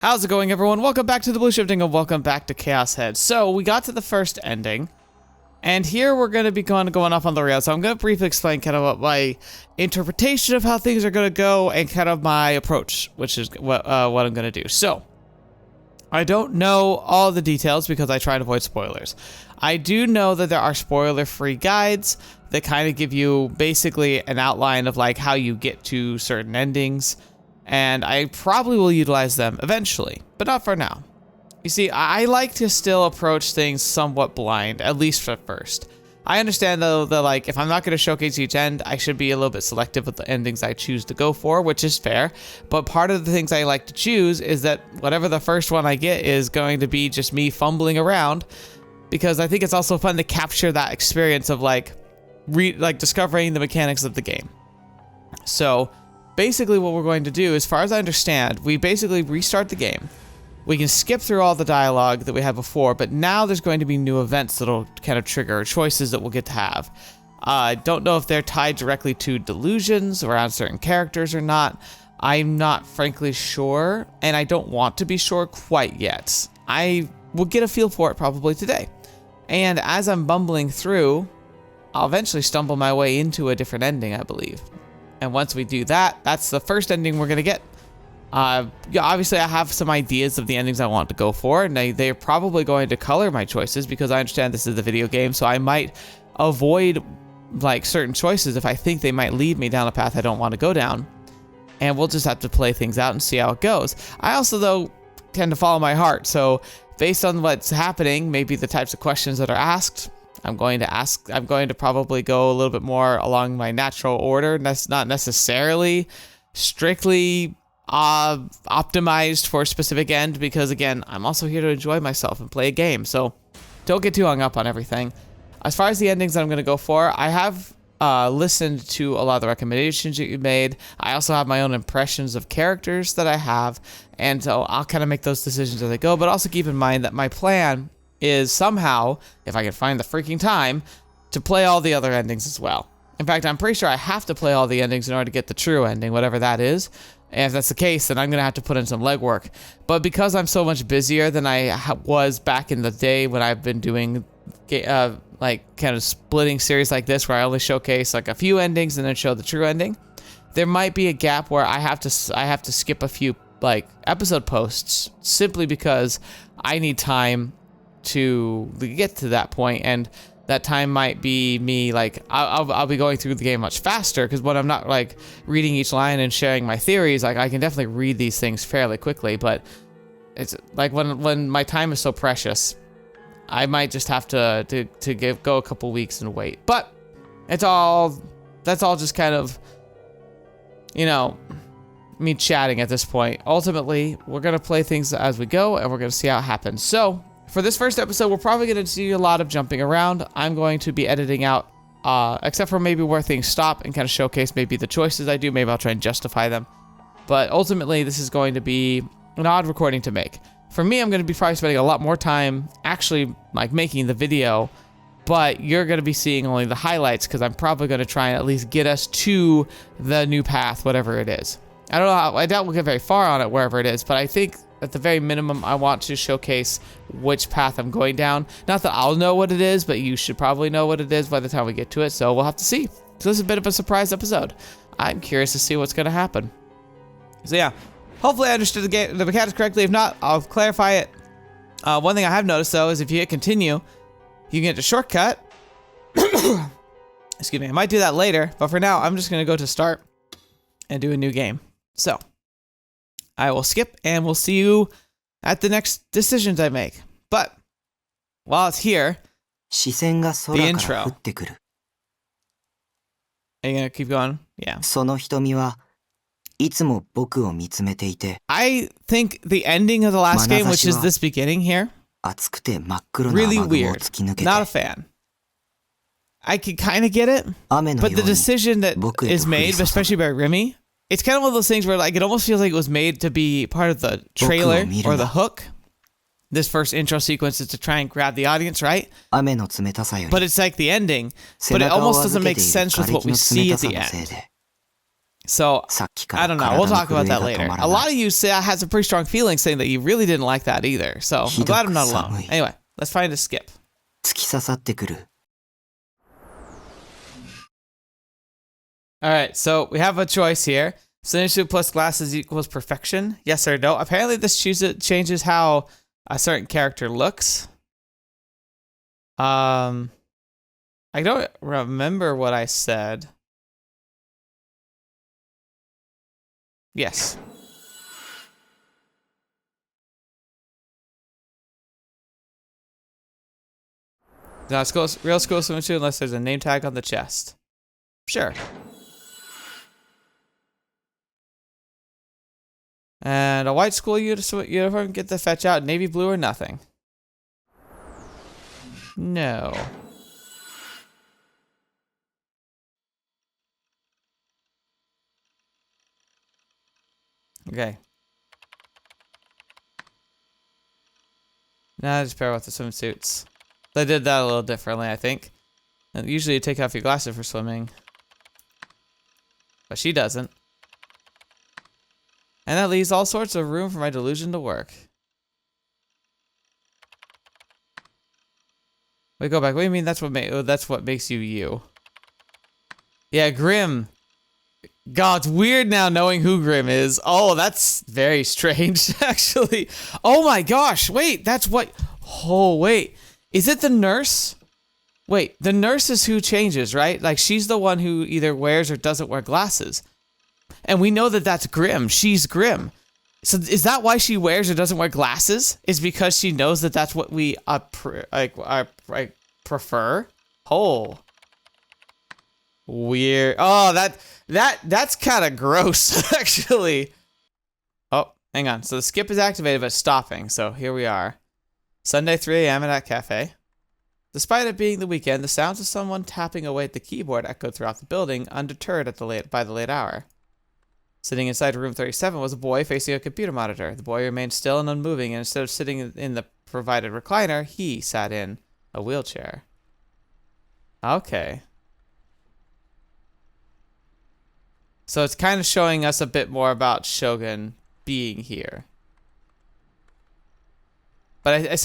How's it going, everyone? Welcome back to TheBlueShifting and welcome back to Chaos Head. So we got to the first ending, and here we're going to be going off on the rails. So I'm going to briefly explain kind of what my interpretation of how things are going to go and kind of my approach, which is what I'm going to do. So I don't know all the details because I try to avoid spoilers. I do know that there are spoiler-free guides that kind of give you basically an outline of like how you get to certain endings. And I probably will utilize them eventually, but not for now. You see, I like to still approach things somewhat blind, at least at first. I understand though that like if I'm not going to showcase each end, I should be a little bit selective with the endings I choose to go for, which is fair. But part of the things I like to choose is that whatever the first one I get is going to be just me fumbling around, because I think it's also fun to capture that experience of like discovering the mechanics of the game. So basically what we're going to do, as far as I understand, we basically restart the game. We can skip through all the dialogue that we had before, but now there's going to be new events that'll kind of trigger choices that we'll get to have. I don't know if they're tied directly to delusions around certain characters or not. I'm not frankly sure, and I don't want to be sure quite yet. I will get a feel for it probably today. And as I'm bumbling through, I'll eventually stumble my way into a different ending, I believe. And once we do that, that's the first ending we're going to get. Yeah, obviously, I have some ideas of the endings I want to go for, and they're probably going to color my choices because I understand this is a video game, so I might avoid like certain choices if I think they might lead me down a path I don't want to go down. And we'll just have to play things out and see how it goes. I also, though, tend to follow my heart, so based on what's happening, maybe the types of questions that are asked, I'm going to probably go a little bit more along my natural order. That's not necessarily strictly optimized for a specific end, because again, I'm also here to enjoy myself and play a game. So don't get too hung up on everything. As far as the endings that I'm going to go for, I have listened to a lot of the recommendations that you made. I also have my own impressions of characters that I have, and so I'll kind of make those decisions as I go. But also keep in mind that my plan is somehow, if I can find the freaking time, to play all the other endings as well. In fact, I'm pretty sure I have to play all the endings in order to get the true ending, whatever that is. And if that's the case, then I'm going to have to put in some legwork. But because I'm so much busier than I was back in the day when I've been doing like kind of splitting series like this, where I only showcase like a few endings and then show the true ending, there might be a gap where I have to skip a few like episode posts simply because I need time to get to that point, and that time might be me like I'll be going through the game much faster, because when I'm not like reading each line and sharing my theories, like I can definitely read these things fairly quickly. But it's like when my time is so precious, I might just have to go a couple weeks and wait. But that's all just kind of, you know, me chatting at this point. Ultimately, we're gonna play things as we go, and we're gonna see how it happens. So for this first episode, we're probably going to see a lot of jumping around. I'm going to be editing out, except for maybe where things stop, and kind of showcase maybe the choices I do. Maybe I'll try and justify them. But ultimately, this is going to be an odd recording to make. For me, I'm going to be probably spending a lot more time actually like making the video, but you're going to be seeing only the highlights, because I'm probably going to try and at least get us to the new path, whatever it is. I don't know. I doubt we'll get very far on it, wherever it is, but I think at the very minimum, I want to showcase which path I'm going down. Not that I'll know what it is, but you should probably know what it is by the time we get to it, so we'll have to see. So this is a bit of a surprise episode. I'm curious to see what's going to happen. So yeah, hopefully I understood the mechanics correctly. If not, I'll clarify it. One thing I have noticed, though, is if you hit continue, you can get a shortcut. Excuse me, I might do that later, but for now, I'm just going to go to start and do a new game. So I will skip, and we'll see you at the next decisions I make. But while it's here, the intro. Are you gonna keep going? Yeah. I think the ending of the last game, which is this beginning here, really weird. Not a fan. I can kind of get it, but the decision that is made, especially by Rimi, it's kind of one of those things where like it almost feels like it was made to be part of the trailer or the hook. This first intro sequence is to try and grab the audience, right? But it's like the ending, but it almost doesn't make sense with what we see at the end. So, I don't know. We'll talk about that later. A lot of you say I had some pretty strong feelings saying that you really didn't like that either. So, I'm glad I'm not alone. Anyway, let's find a skip. Alright, so we have a choice here. Solution plus glasses equals perfection. Yes or no? Apparently this changes how a certain character looks. I don't remember what I said. Yes. Not real school swimsuit unless there's a name tag on the chest. Sure. And a white school uniform, get the fetch out, navy blue or nothing. No. Okay. Now I just pair with the swimsuits. They did that a little differently, I think. And usually you take off your glasses for swimming. But she doesn't. And that leaves all sorts of room for my delusion to work. Wait, go back. What do you mean that's what makes you you? Yeah, Grim. God, it's weird now knowing who Grim is. Oh, that's very strange, actually. Oh my gosh, wait, that's what... Oh, wait. Is it the nurse? Wait, the nurse is who changes, right? Like, she's the one who either wears or doesn't wear glasses. And we know that that's Grim. She's Grim. So is that why she wears or doesn't wear glasses? Is because she knows that that's what we prefer? Oh. Weird. Oh, that's kind of gross, actually. Oh, hang on. So the skip is activated, but it's stopping. So here we are. Sunday, 3 a.m. at that cafe. Despite it being the weekend, the sounds of someone tapping away at the keyboard echoed throughout the building, undeterred by the late hour. Sitting inside room 37 was a boy facing a computer monitor. The boy remained still and unmoving, and instead of sitting in the provided recliner, he sat in a wheelchair. Okay. So it's kind of showing us a bit more about Shogun being here. But I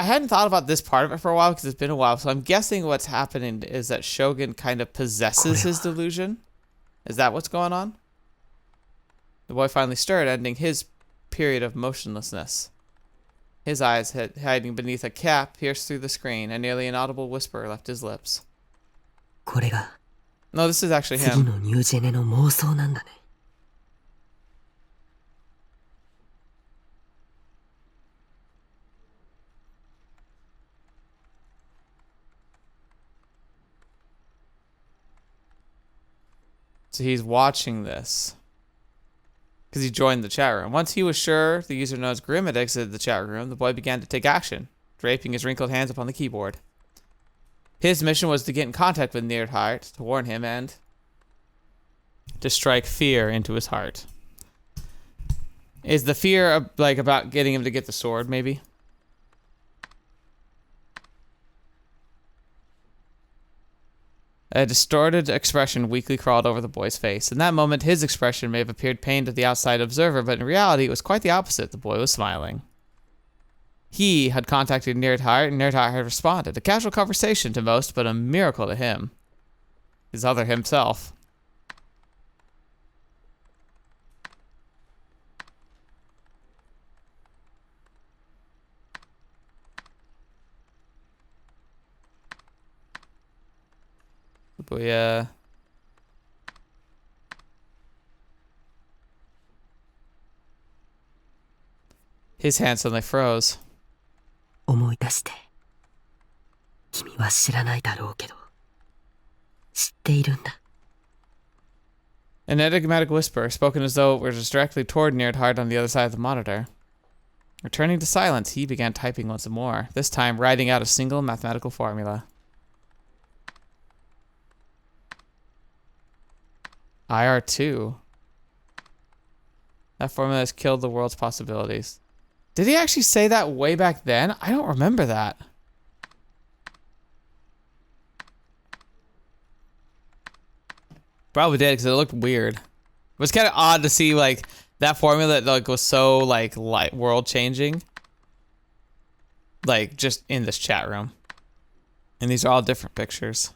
hadn't thought about this part of it for a while because it's been a while. So I'm guessing what's happening is that Shogun kind of possesses his delusion. Is that what's going on? The boy finally stirred, ending his period of motionlessness. His eyes, hiding beneath a cap, pierced through the screen. A nearly inaudible whisper left his lips. No, this is actually him. So he's watching this. Because he joined the chat room. Once he was sure the user known as Grim had exited the chat room, the boy began to take action, draping his wrinkled hands upon the keyboard. His mission was to get in contact with Nearheart, to warn him, and to strike fear into his heart. Is the fear like about getting him to get the sword, maybe? A distorted expression weakly crawled over the boy's face. In that moment, his expression may have appeared pained to the outside observer, but in reality, it was quite the opposite. The boy was smiling. He had contacted Nearheart, and Nearheart had responded. A casual conversation to most, but a miracle to him. His other himself. Shibuya. His hand suddenly froze. An enigmatic whisper, spoken as though it were just directly toward Nearheart on the other side of the monitor. Returning to silence, he began typing once more, this time writing out a single mathematical formula. IR2. That formula has killed the world's possibilities. Did he actually say that way back then? I don't remember that. Probably did, because it looked weird. It was kind of odd to see, like, that formula that, like, was so, like, world-changing. Like, just in this chat room. And these are all different pictures.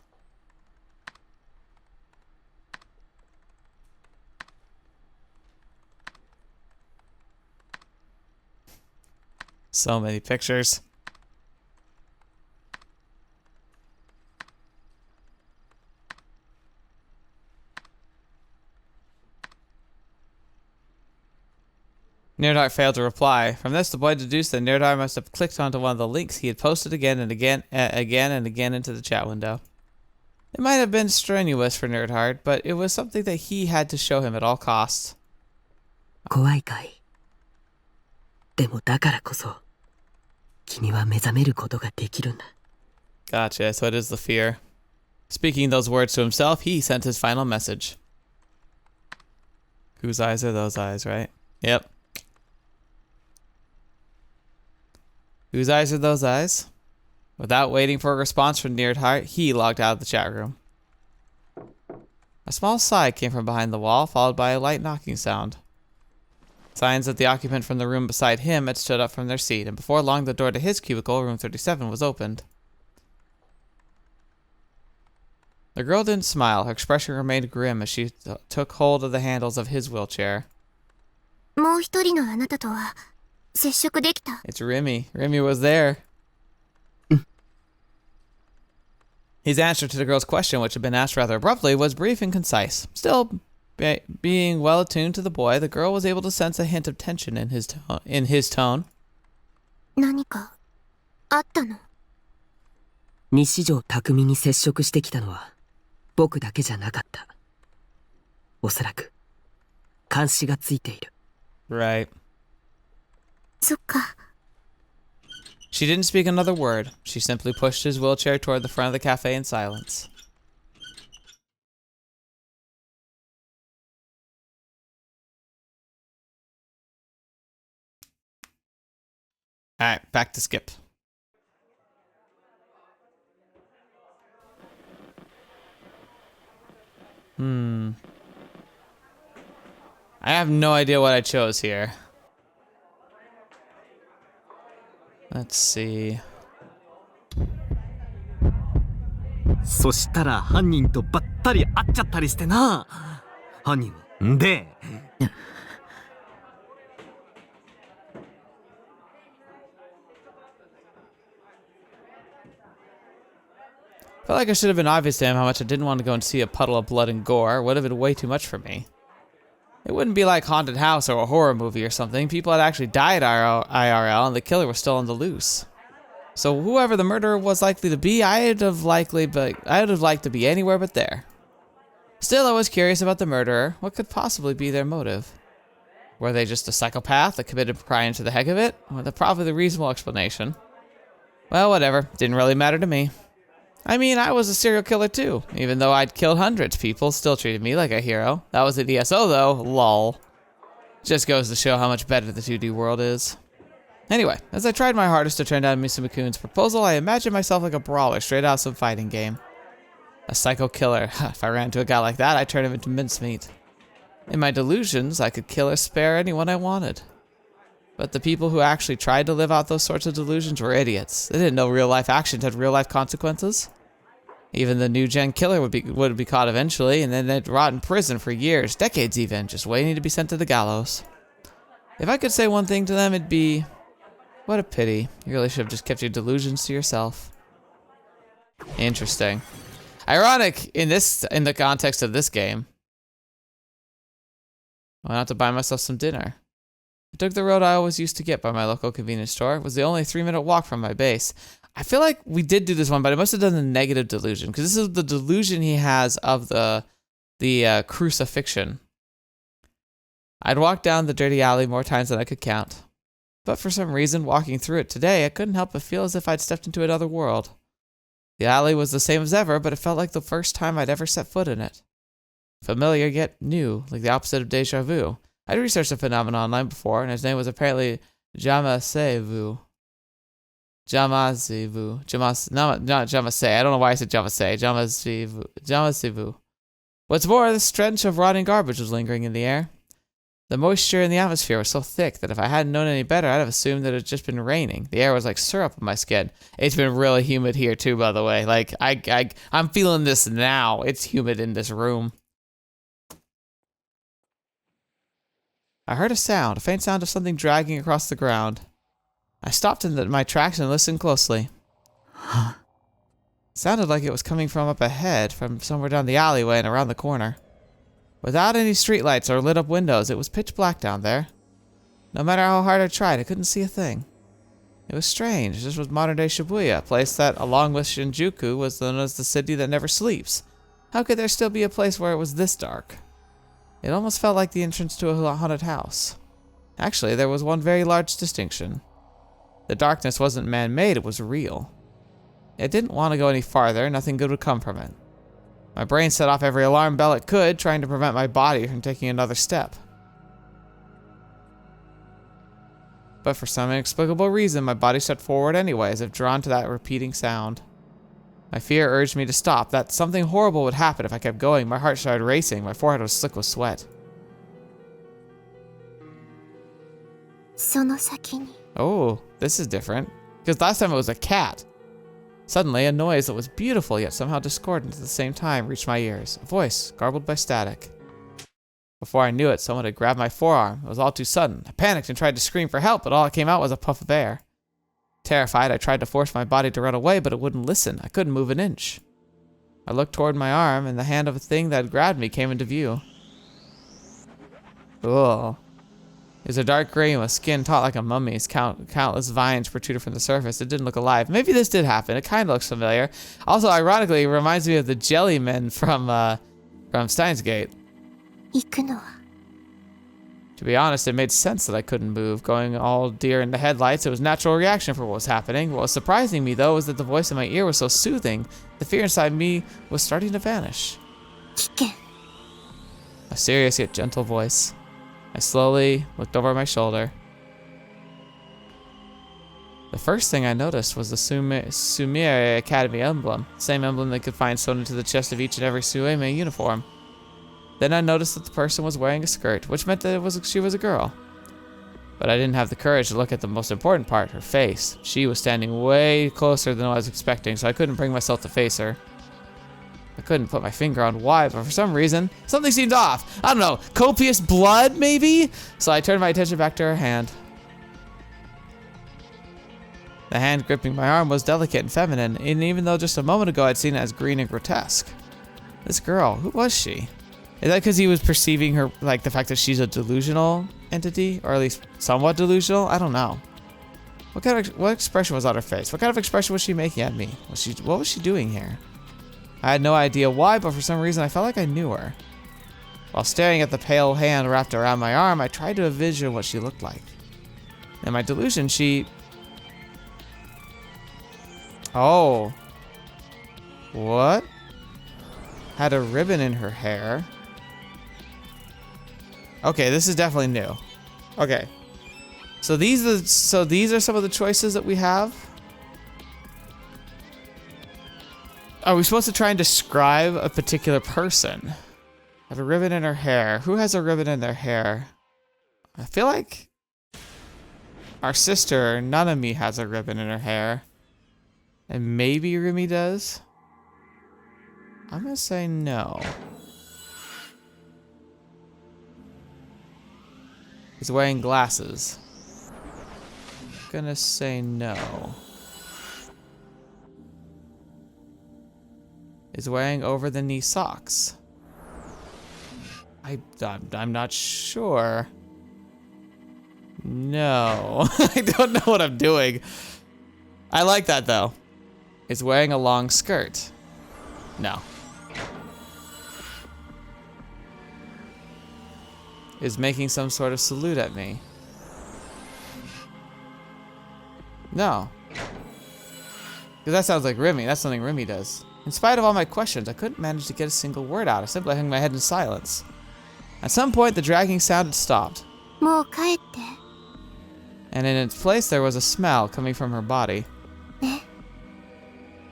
So many pictures. Nerdart failed to reply. From this, the boy deduced that Nerdart must have clicked onto one of the links he had posted again and again into the chat window. It might have been strenuous for Nerdart, but it was something that he had to show him at all costs. 怖いかい。でもだからこそ、君は目覚めることができるんだ。 Gotcha, so it is the fear. Speaking those words to himself, he sent his final message. Whose eyes are those eyes, right? Yep. Whose eyes are those eyes? Without waiting for a response from Nerdart, he logged out of the chat room. A small sigh came from behind the wall, followed by a light knocking sound. Signs that the occupant from the room beside him had stood up from their seat, and before long the door to his cubicle, room 37, was opened. The girl didn't smile. Her expression remained grim as she took hold of the handles of his wheelchair. もう一人のあなたとは接触できた。 It's Rimi. Rimi was there. His answer to the girl's question, which had been asked rather abruptly, was brief and concise. Still, being well attuned to the boy, the girl was able to sense a hint of tension in his tone. 何かあったの？西条匠に接触してきたのは僕だけじゃなかった。おそらく監視がついている。 Right. そっか。 She didn't speak another word. She simply pushed his wheelchair toward the front of the cafe in silence. Alright, back to Skip. I have no idea what I chose here. Let's see. そしたら犯人とばったり会っちゃったりしてな。犯人で。Felt like it should have been obvious to him how much I didn't want to go and see a puddle of blood and gore. It would have been way too much for me. It wouldn't be like Haunted House or a horror movie or something. People had actually died IRL and the killer was still on the loose. So whoever the murderer was likely to be, I'd have liked to be anywhere but there. Still, I was curious about the murderer. What could possibly be their motive? Were they just a psychopath that committed crime for the heck of it? Well, that's probably the reasonable explanation. Well, whatever. Didn't really matter to me. I mean, I was a serial killer too. Even though I'd killed hundreds, people still treated me like a hero. That was at ESO though, lol. Just goes to show how much better the 2D world is. Anyway, as I tried my hardest to turn down Misumakun's proposal, I imagined myself like a brawler straight out of some fighting game. A psycho killer. If I ran into a guy like that, I'd turn him into mincemeat. In my delusions, I could kill or spare anyone I wanted. But the people who actually tried to live out those sorts of delusions were idiots. They didn't know real-life actions had real-life consequences. Even the NewGen killer would be caught eventually, and then they'd rot in prison for years, decades even, just waiting to be sent to the gallows. If I could say one thing to them, it'd be, what a pity. You really should have just kept your delusions to yourself. Interesting. Ironic in the context of this game. I went out to buy myself some dinner. I took the road I always used to get by my local convenience store. It was the only 3-minute walk from my base. I feel like we did do this one, but I must have done the negative delusion, because this is the delusion he has of the crucifixion. I'd walked down the dirty alley more times than I could count. But for some reason, walking through it today, I couldn't help but feel as if I'd stepped into another world. The alley was the same as ever, but it felt like the first time I'd ever set foot in it. Familiar yet new, like the opposite of deja vu. I'd researched the phenomenon online before, and his name was apparently Jamasevu. Not Jamase. I don't know why I said Jamase. Jamasevu. What's more, the stench of rotting garbage was lingering in the air. The moisture in the atmosphere was so thick that if I hadn't known any better, I'd have assumed that it had just been raining. The air was like syrup on my skin. It's been really humid here too, by the way. Like, I'm feeling this now. It's humid in this room. I heard a sound, a faint sound of something dragging across the ground. I stopped in my tracks and listened closely. It sounded like it was coming from up ahead, from somewhere down the alleyway and around the corner. Without any streetlights or lit up windows, it was pitch black down there. No matter how hard I tried, I couldn't see a thing. It was strange. This was modern-day Shibuya, a place that, along with Shinjuku, was known as the city that never sleeps. How could there still be a place where it was this dark? It almost felt like the entrance to a haunted house. Actually, there was one very large distinction. The darkness wasn't man-made, it was real. It didn't want to go any farther, nothing good would come from it. My brain set off every alarm bell it could, trying to prevent my body from taking another step. But for some inexplicable reason, my body stepped forward anyway, as if drawn to that repeating sound. My fear urged me to stop, that something horrible would happen if I kept going. My heart started racing, my forehead was slick with sweat. その先に Oh, this is different. Because last time it was a cat. Suddenly, a noise that was beautiful yet somehow discordant at the same time reached my ears. A voice, garbled by static. Before I knew it, someone had grabbed my forearm. It was all too sudden. I panicked and tried to scream for help, but all that came out was a puff of air. Terrified, I tried to force my body to run away, but it wouldn't listen. I couldn't move an inch. I looked toward my arm, and the hand of a thing that had grabbed me came into view. Ugh. It was a dark gray with skin taut like a mummy's. Countless vines protruded from the surface. It didn't look alive. Maybe this did happen. It kind of looks familiar. Also, ironically, it reminds me of the jelly men from Steins Gate. 行くのは To be honest, it made sense that I couldn't move. Going all deer in the headlights, it was a natural reaction for what was happening. What was surprising me, though, was that the voice in my ear was so soothing. The fear inside me was starting to vanish. 危険 A serious yet gentle voice. I slowly looked over my shoulder. The first thing I noticed was the Sumire Academy emblem. The same emblem that could find sewn into the chest of each and every Suime uniform. Then I noticed that the person was wearing a skirt, which meant that she was a girl. But I didn't have the courage to look at the most important part, her face. She was standing way closer than I was expecting, so I couldn't bring myself to face her. I couldn't put my finger on why, but for some reason, something seemed off. I don't know, copious blood, maybe? So I turned my attention back to her hand. The hand gripping my arm was delicate and feminine, and even though just a moment ago I'd seen it as green and grotesque. This girl, who was she? Is that because he was perceiving her, like the fact that she's a delusional entity? Or at least somewhat delusional? I don't know. What expression was on her face? What kind of expression was she making at me? What was she doing here? I had no idea why, but for some reason I felt like I knew her. While staring at the pale hand wrapped around my arm, I tried to envision what she looked like. In my delusion, she... Oh. What? Had a ribbon in her hair. Okay, this is definitely new. Okay. So these are some of the choices that we have. Are we supposed to try and describe a particular person? Had a ribbon in her hair. Who has a ribbon in their hair? I feel like our sister NANAMI has a ribbon in her hair. And maybe Rimi does. I'm gonna say no. He's wearing glasses. Gonna say no. Is wearing over-the-knee socks. I'm not sure. No. I don't know what I'm doing. I like that, though. Is wearing a long skirt. No. Is making some sort of salute at me. No. Because that sounds like Rimi. That's something Rimi does. In spite of all my questions, I couldn't manage to get a single word out. I simply hung my head in silence. At some point, the dragging sound had stopped. もう帰って And in its place, there was a smell coming from her body. ね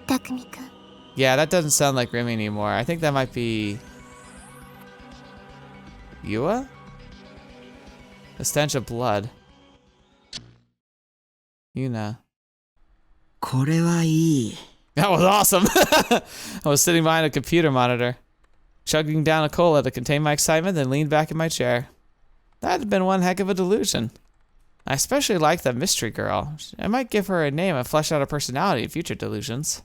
匠くん Yeah, that doesn't sound like Rimi anymore. I think that might be Yua? The stench of blood. Yuna. これはいい。 That was awesome! I was sitting behind a computer monitor, chugging down a cola to contain my excitement, then leaned back in my chair. That had been one heck of a delusion. I especially liked that mystery girl. I might give her a name and flesh out her personality in future delusions.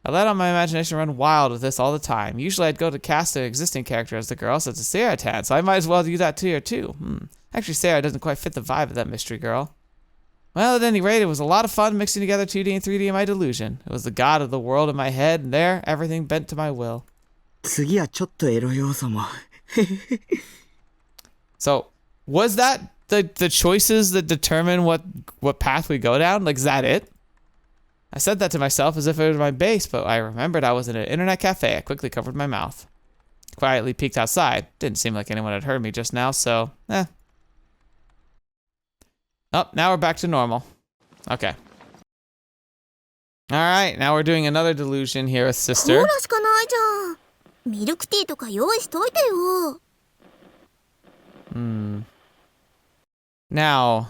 I let my imagination run wild with this all the time. Usually I'd go to cast an existing character as the girl, such as Sarah Tan, so I might as well do that here too. Actually, Sarah doesn't quite fit the vibe of that mystery girl. Well, at any rate, it was a lot of fun mixing together 2D and 3D in my delusion. It was the god of the world in my head, and there, everything bent to my will. 次はちょっとエロ要素も。 So, was that the choices that determine what path we go down? Like, is that it? I said that to myself as if it was my base, but I remembered I was in an internet cafe. I quickly covered my mouth. Quietly peeked outside. Didn't seem like anyone had heard me just now, so, Oh, now we're back to normal. Okay. Alright, now we're doing another delusion here with sister. コーラしかないじゃん。ミルクティーとか用意しといてよ。Now,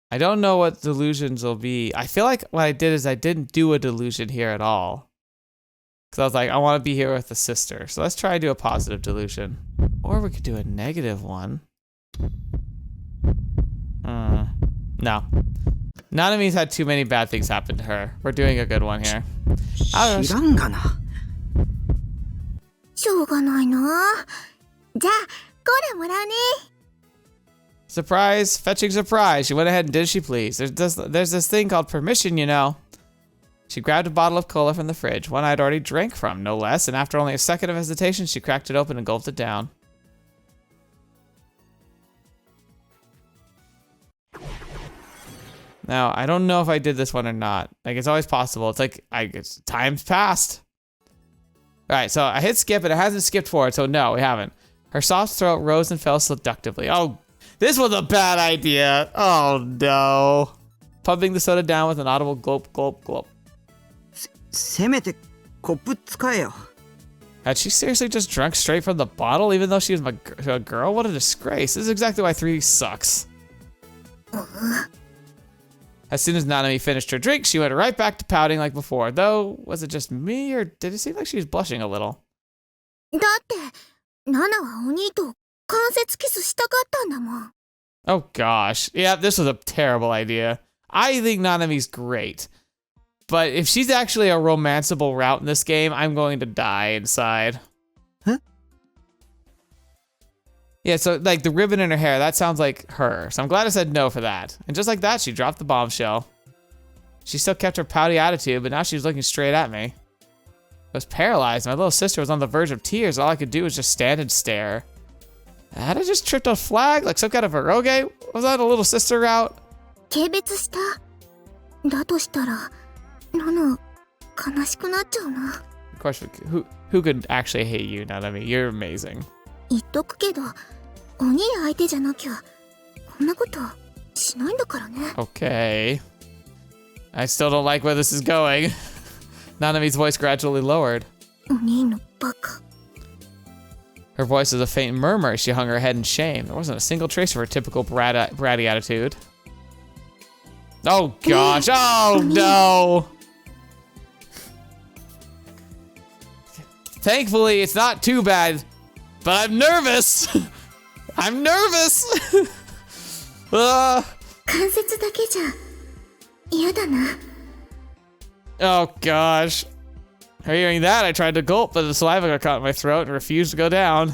I don't know what delusions will be. I feel like what I did is I didn't do a delusion here at all. Because I was like, I want to be here with the sister. So let's try to do a positive delusion. Or we could do a negative one. No. Nanami's had too many bad things happen to her. We're doing a good one here. 知らんがな。しょうがないな。じゃあ、コーラもらうね。 Surprise, fetching surprise. She went ahead and did as she pleased. There's this thing called permission, you know. She grabbed a bottle of cola from the fridge, one I'd already drank from, no less, and after only a second of hesitation, she cracked it open and gulped it down. Now, I don't know if I did this one or not. Like, it's always possible. It's like, time's passed. Alright, so I hit skip and it hasn't skipped forward, so no, we haven't. Her soft throat rose and fell seductively. Oh, this was a bad idea. Oh no. Pumping the soda down with an audible glop, glop, glop. せめてコップ使えよ。 Had she seriously just drunk straight from the bottle, even though she was a girl? What a disgrace. This is exactly why 3D sucks. As soon as Nanami finished her drink, she went right back to pouting like before. Though, was it just me, or did it seem like she was blushing a little? だって、ナナはお兄と関節キスしたかったんだもん。 Oh gosh. Yeah, this was a terrible idea. I think Nanami's great. But if she's actually a romanceable route in this game, I'm going to die inside. Huh? Yeah, so like the ribbon in her hair, that sounds like her. So I'm glad I said no for that. And just like that, she dropped the bombshell. She still kept her pouty attitude, but now she was looking straight at me. I was paralyzed. My little sister was on the verge of tears. All I could do was just stand and stare. Had I just tripped a flag? Like some kind of eroge? Was that a little sister route? 軽蔑した。だとしたら、ナナ、悲しくなっちゃうな。 Of course, who could actually hate you, Nanami? You're amazing. 言っとくけど、お兄相手じゃなきゃ、こんなことしないんだからね。 Okay. I still don't like where this is going. Nanami's voice gradually lowered. お兄のバカ。 Her voice was a faint murmur as she hung her head in shame. There wasn't a single trace of her typical bratty attitude. Oh gosh, oh no! Thankfully, it's not too bad, but I'm nervous! I'm nervous! 関節だけじゃ嫌だな。 Oh gosh. Hearing that, I tried to gulp, but the saliva got caught in my throat and refused to go down.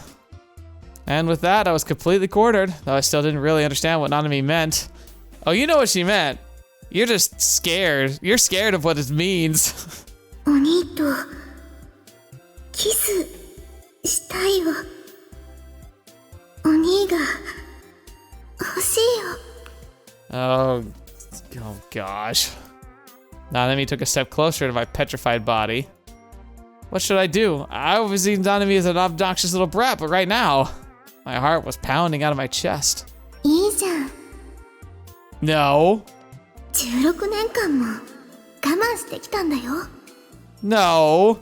And with that, I was completely cornered, though I still didn't really understand what Nanami meant. Oh, you know what she meant. You're just scared. You're scared of what it means. お兄とキスしたいよ。お兄が欲しいよ。 Oh gosh. Nanami took a step closer to my petrified body. What should I do? I always see Nanami as an obnoxious little brat, but right now, my heart was pounding out of my chest. いいじゃん。 No. 16年間も我慢してきたんだよ。 No.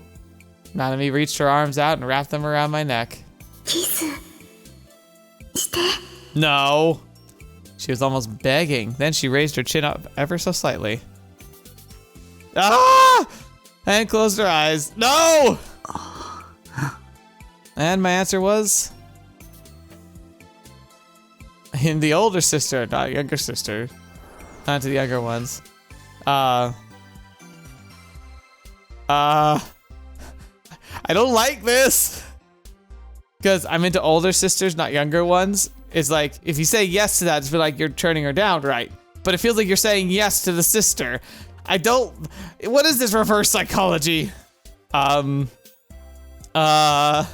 Nanami reached her arms out and wrapped them around my neck. キスして。 No. She was almost begging. Then she raised her chin up ever so slightly. Ah! And closed her eyes. No! And my answer was... in the older sister, not younger sister. Not to the younger ones. I don't like this. Because I'm into older sisters, not younger ones. It's like, if you say yes to that, it's like you're turning her down, right? But it feels like you're saying yes to the sister. I don't... What is this reverse psychology? I don't... I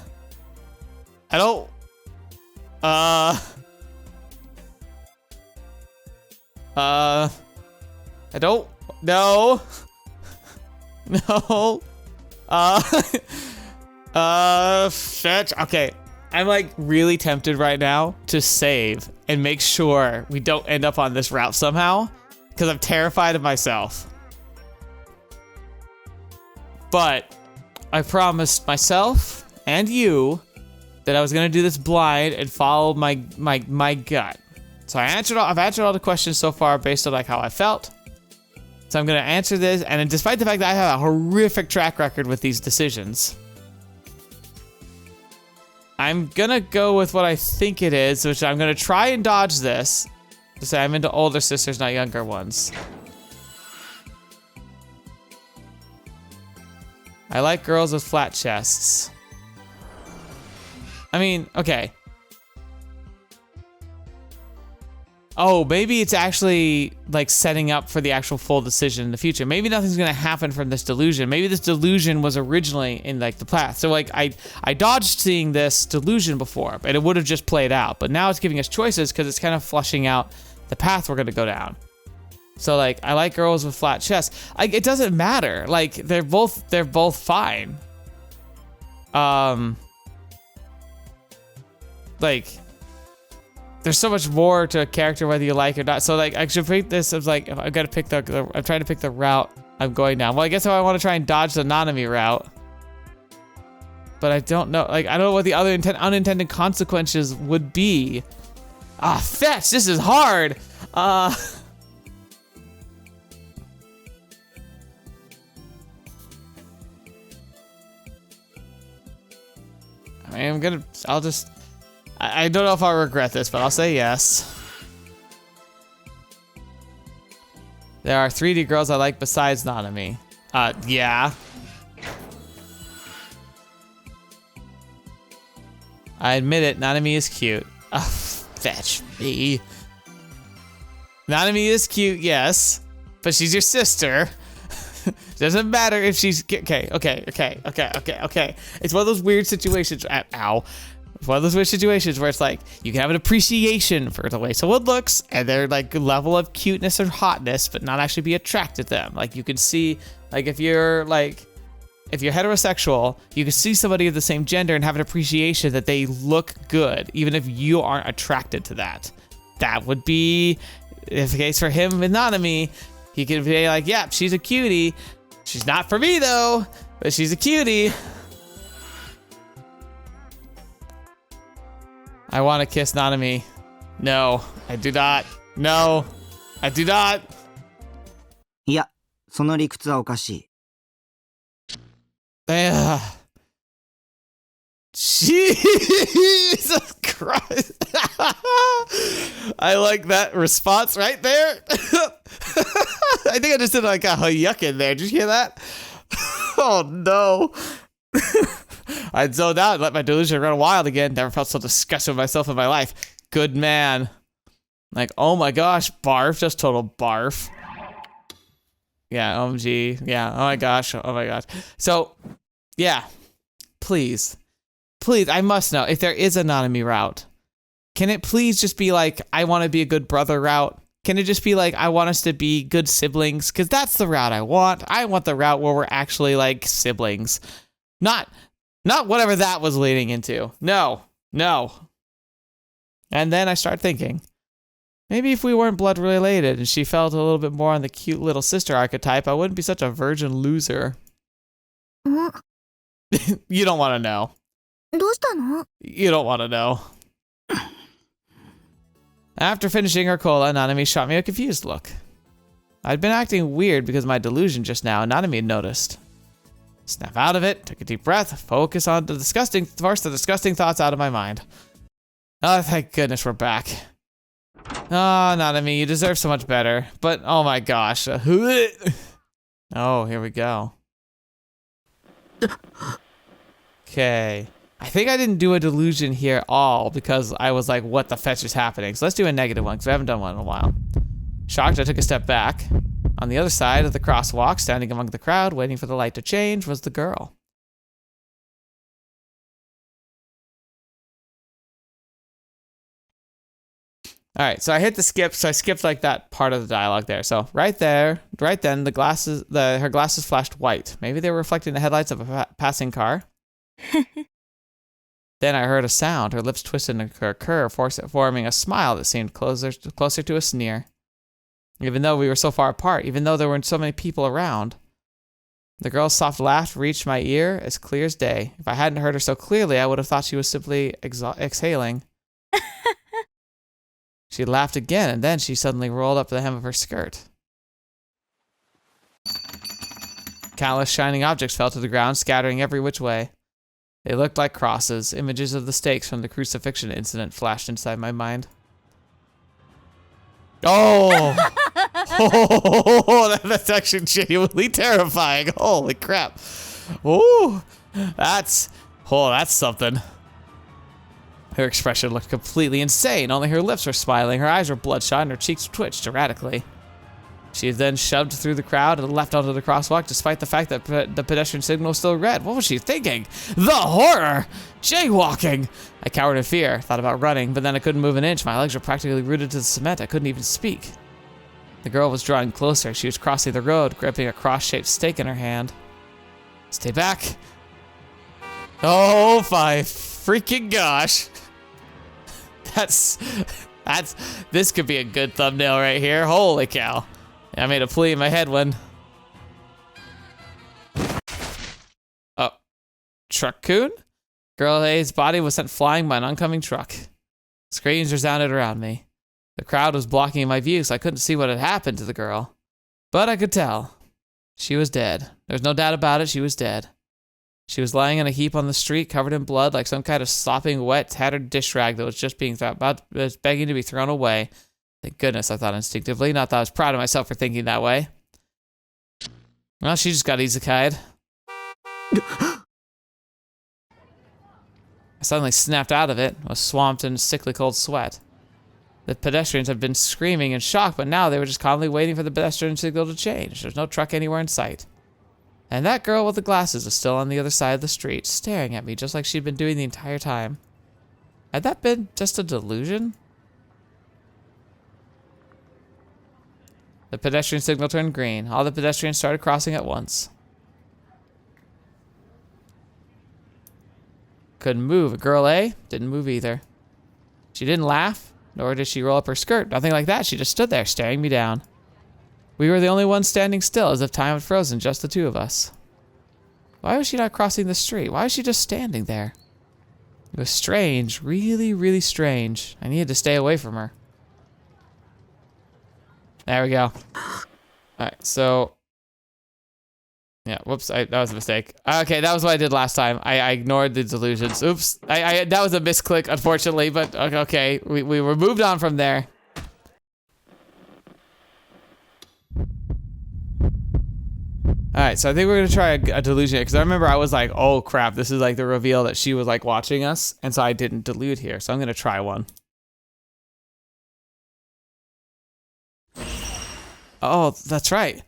don't... No. No. Shit. Okay. I'm like really tempted right now to save and make sure we don't end up on this route somehow, because I'm terrified of myself. But I promised myself and you that I was gonna do this blind and follow my gut. So I've answered all the questions so far based on like how I felt. So I'm gonna answer this, and despite the fact that I have a horrific track record with these decisions, I'm gonna go with what I think it is, which I'm gonna try and dodge this. To say I'm into older sisters, not younger ones. I like girls with flat chests. I mean, okay. Oh, maybe it's actually like setting up for the actual full decision in the future. Maybe nothing's gonna happen from this delusion. Maybe this delusion was originally in like the path. So like I dodged seeing this delusion before, but it would have just played out. But now it's giving us choices because it's kind of flushing out the path we're gonna go down. So like I like girls with flat chests. Like it doesn't matter. Like they're both fine. Like there's so much more to a character whether you like or not. So like I should pick this as like if I've got to pick I'm trying to pick the route I'm going down. Well, I guess if I want to try and dodge the NANAMI route, but I don't know. Like I don't know what the other unintended consequences would be. Ah, fetch! This is hard. I mean, I don't know if I'll regret this, but I'll say yes. There are 3D girls I like besides NANAMI. Yeah. I admit it, NANAMI is cute. Fetch me. NANAMI is cute, yes. But she's your sister. Doesn't matter if she's... Okay. It's one of those weird situations... Ow. It's one of those weird situations where it's like, you can have an appreciation for the way someone looks and their like level of cuteness or hotness, but not actually be attracted to them. Like you can see, like if you're heterosexual, you can see somebody of the same gender and have an appreciation that they look good, even if you aren't attracted to that. That would be, if the case for him with NANAMI, he could be like, yeah, she's a cutie. She's not for me though, but she's a cutie. I want to kiss NANAMI. No, I do not. No, I do not. いや、その理屈はおかしい。Jesus Christ. I like that response right there. I think I just did like a yuck in there. Did you hear that? Oh no. I zoned out and let my delusion run wild again. Never felt so disgusted with myself in my life. Good man. Like, oh my gosh, barf. Just total barf. Yeah, OMG. Yeah, oh my gosh. Oh my gosh. So, yeah. Please. Please, I must know. If there is a NANAMI route, can it please just be like, I want to be a good brother route? Can it just be like, I want us to be good siblings? Because that's the route I want. I want the route where we're actually like siblings. Not whatever that was leading into. No. And then I start thinking, maybe if we weren't blood related and she felt a little bit more on the cute little sister archetype, I wouldn't be such a virgin loser. You don't want to know. どうしたの？ You don't want to know. After finishing her cola, NANAMI shot me a confused look. I'd been acting weird because of my delusion just now, and NANAMI had noticed. Snap out of it, took a deep breath, force the disgusting thoughts out of my mind. Oh, thank goodness we're back. Oh, NANAMI, you deserve so much better. But, oh my gosh. Oh, here we go. Okay. I think I didn't do a delusion here at all because I was like, what the fetch is happening? So let's do a negative one because we haven't done one in a while. Shocked, I took a step back. On the other side of the crosswalk, standing among the crowd, waiting for the light to change, was the girl. All right, so I hit the skip, so I skipped like that part of the dialogue there. So right there, right then, her glasses flashed white. Maybe they were reflecting the headlights of a passing car. Then I heard a sound. Her lips twisted in a curve, forming a smile that seemed closer to a sneer. Even though we were so far apart, even though there weren't so many people around. The girl's soft laugh reached my ear as clear as day. If I hadn't heard her so clearly, I would have thought she was simply exhaling. She laughed again, and then she suddenly rolled up the hem of her skirt. Countless shining objects fell to the ground, scattering every which way. They looked like crosses. Images of the stakes from the crucifixion incident flashed inside my mind. Oh! Oh, that's actually genuinely terrifying. Holy crap. Ooh, that's something. Her expression looked completely insane. Only her lips were smiling, her eyes were bloodshot, and her cheeks twitched erratically. She then shoved through the crowd and left onto the crosswalk despite the fact that the pedestrian signal was still red. What was she thinking? The horror! Jaywalking! I cowered in fear, thought about running, but then I couldn't move an inch. My legs were practically rooted to the cement. I couldn't even speak. The girl was drawing closer. She was crossing the road, gripping a cross-shaped stake in her hand. Stay back. Oh my freaking gosh. This could be a good thumbnail right here. Holy cow. I made a plea in my head when... Oh. Truck-coon? Girl A's body was sent flying by an oncoming truck. Screams resounded around me. The crowd was blocking my view, so I couldn't see what had happened to the girl. But I could tell. She was dead. There's no doubt about it, she was dead. She was lying in a heap on the street, covered in blood, like some kind of sopping, wet, tattered dish rag that was just begging to be thrown away. Thank goodness, I thought instinctively. Not that I was proud of myself for thinking that way. Well, she just got isekai'd. I suddenly snapped out of it, was swamped in sickly cold sweat. The pedestrians had been screaming in shock, but now they were just calmly waiting for the pedestrian signal to change. There's no truck anywhere in sight. And that girl with the glasses was still on the other side of the street, staring at me just like she'd been doing the entire time. Had that been just a delusion? The pedestrian signal turned green. All the pedestrians started crossing at once. Couldn't move. Girl A didn't move either. She didn't laugh, nor did she roll up her skirt. Nothing like that. She just stood there, staring me down. We were the only ones standing still, as if time had frozen, just the two of us. Why was she not crossing the street? Why was she just standing there? It was strange. Really, really strange. I needed to stay away from her. There we go. Alright, so... Yeah, whoops, that was a mistake. Okay, that was what I did last time. I ignored the delusions. Oops, that was a misclick, unfortunately, but okay, we were moved on from there. Alright, so I think we're gonna try a delusion here, because I remember I was like, oh crap, this is like the reveal that she was like watching us, and so I didn't delude here, so I'm gonna try one. Oh, that's right.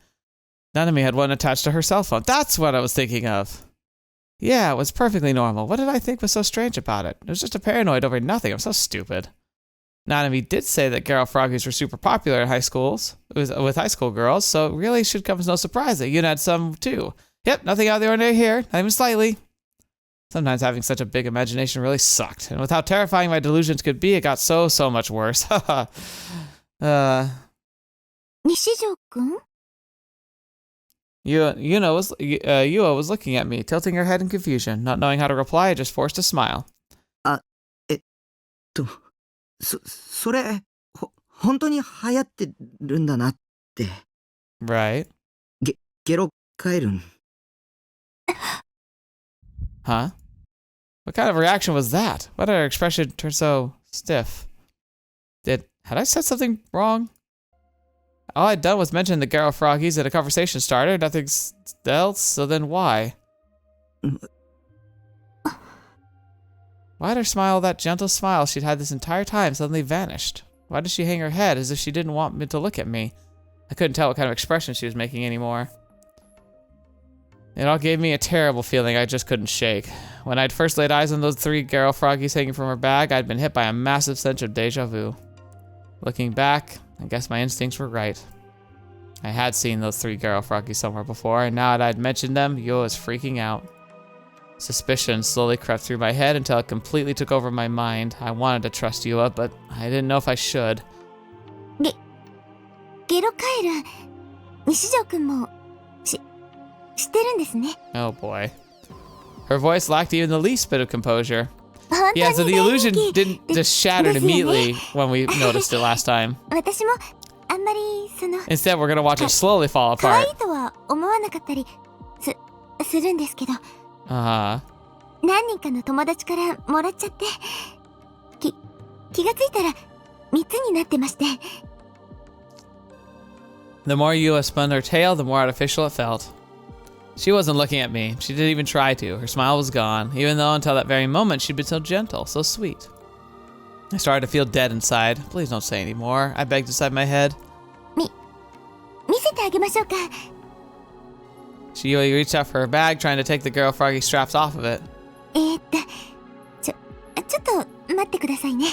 NANAMI had one attached to her cell phone. That's what I was thinking of. Yeah, it was perfectly normal. What did I think was so strange about it? It was just a paranoid over nothing. I'm so stupid. NANAMI did say that Girl Froggies were super popular in high schools, with high school girls, so it really should come as no surprise that you had some too. Yep, nothing out of the ordinary here, not even slightly. Sometimes having such a big imagination really sucked, and with how terrifying my delusions could be, it got so much worse. Nishijo-kun? Yua was looking at me, tilting her head in confusion. Not knowing how to reply, I just forced a smile. それ、本当に流行ってるんだなって。Right. ゲロカエルン。Huh? What kind of reaction was that? Why did her expression turn so stiff? Had I said something wrong? All I'd done was mention the Garo Froggies and a conversation started, nothing else, so then why? Why had her smile, that gentle smile she'd had this entire time, suddenly vanished? Why did she hang her head as if she didn't want me to look at me? I couldn't tell what kind of expression she was making anymore. It all gave me a terrible feeling I just couldn't shake. When I'd first laid eyes on those 3 Garo Froggies hanging from her bag, I'd been hit by a massive sense of deja vu. Looking back, I guess my instincts were right. I had seen those 3 Garo Froggies somewhere before, and now that I'd mentioned them, Yua was freaking out. Suspicion slowly crept through my head until it completely took over my mind. I wanted to trust Yua, but I didn't know if I should. ゲロカエルン、西条くんも知ってるんですね。 Oh boy. Her voice lacked even the least bit of composure. Yeah, so the illusion didn't just shatter immediately when we noticed it last time. 私もあんまりInstead, we're gonna watch it slowly fall 可愛 apart. いとは思わなかったりするんですけど、 Uh-huh. 何人かの友達からもらっちゃって、気がついたら3つになってまして。 The more Yua spun her tail, the more artificial it felt. She wasn't looking at me. She didn't even try to. Her smile was gone, even though until that very moment she'd been so gentle, so sweet. I started to feel dead inside. Please don't say any more, I begged inside my head. 見せてあげましょうか。 She reached out for her bag, trying to take the girl froggy straps off of it. ちょっと待ってくださいね。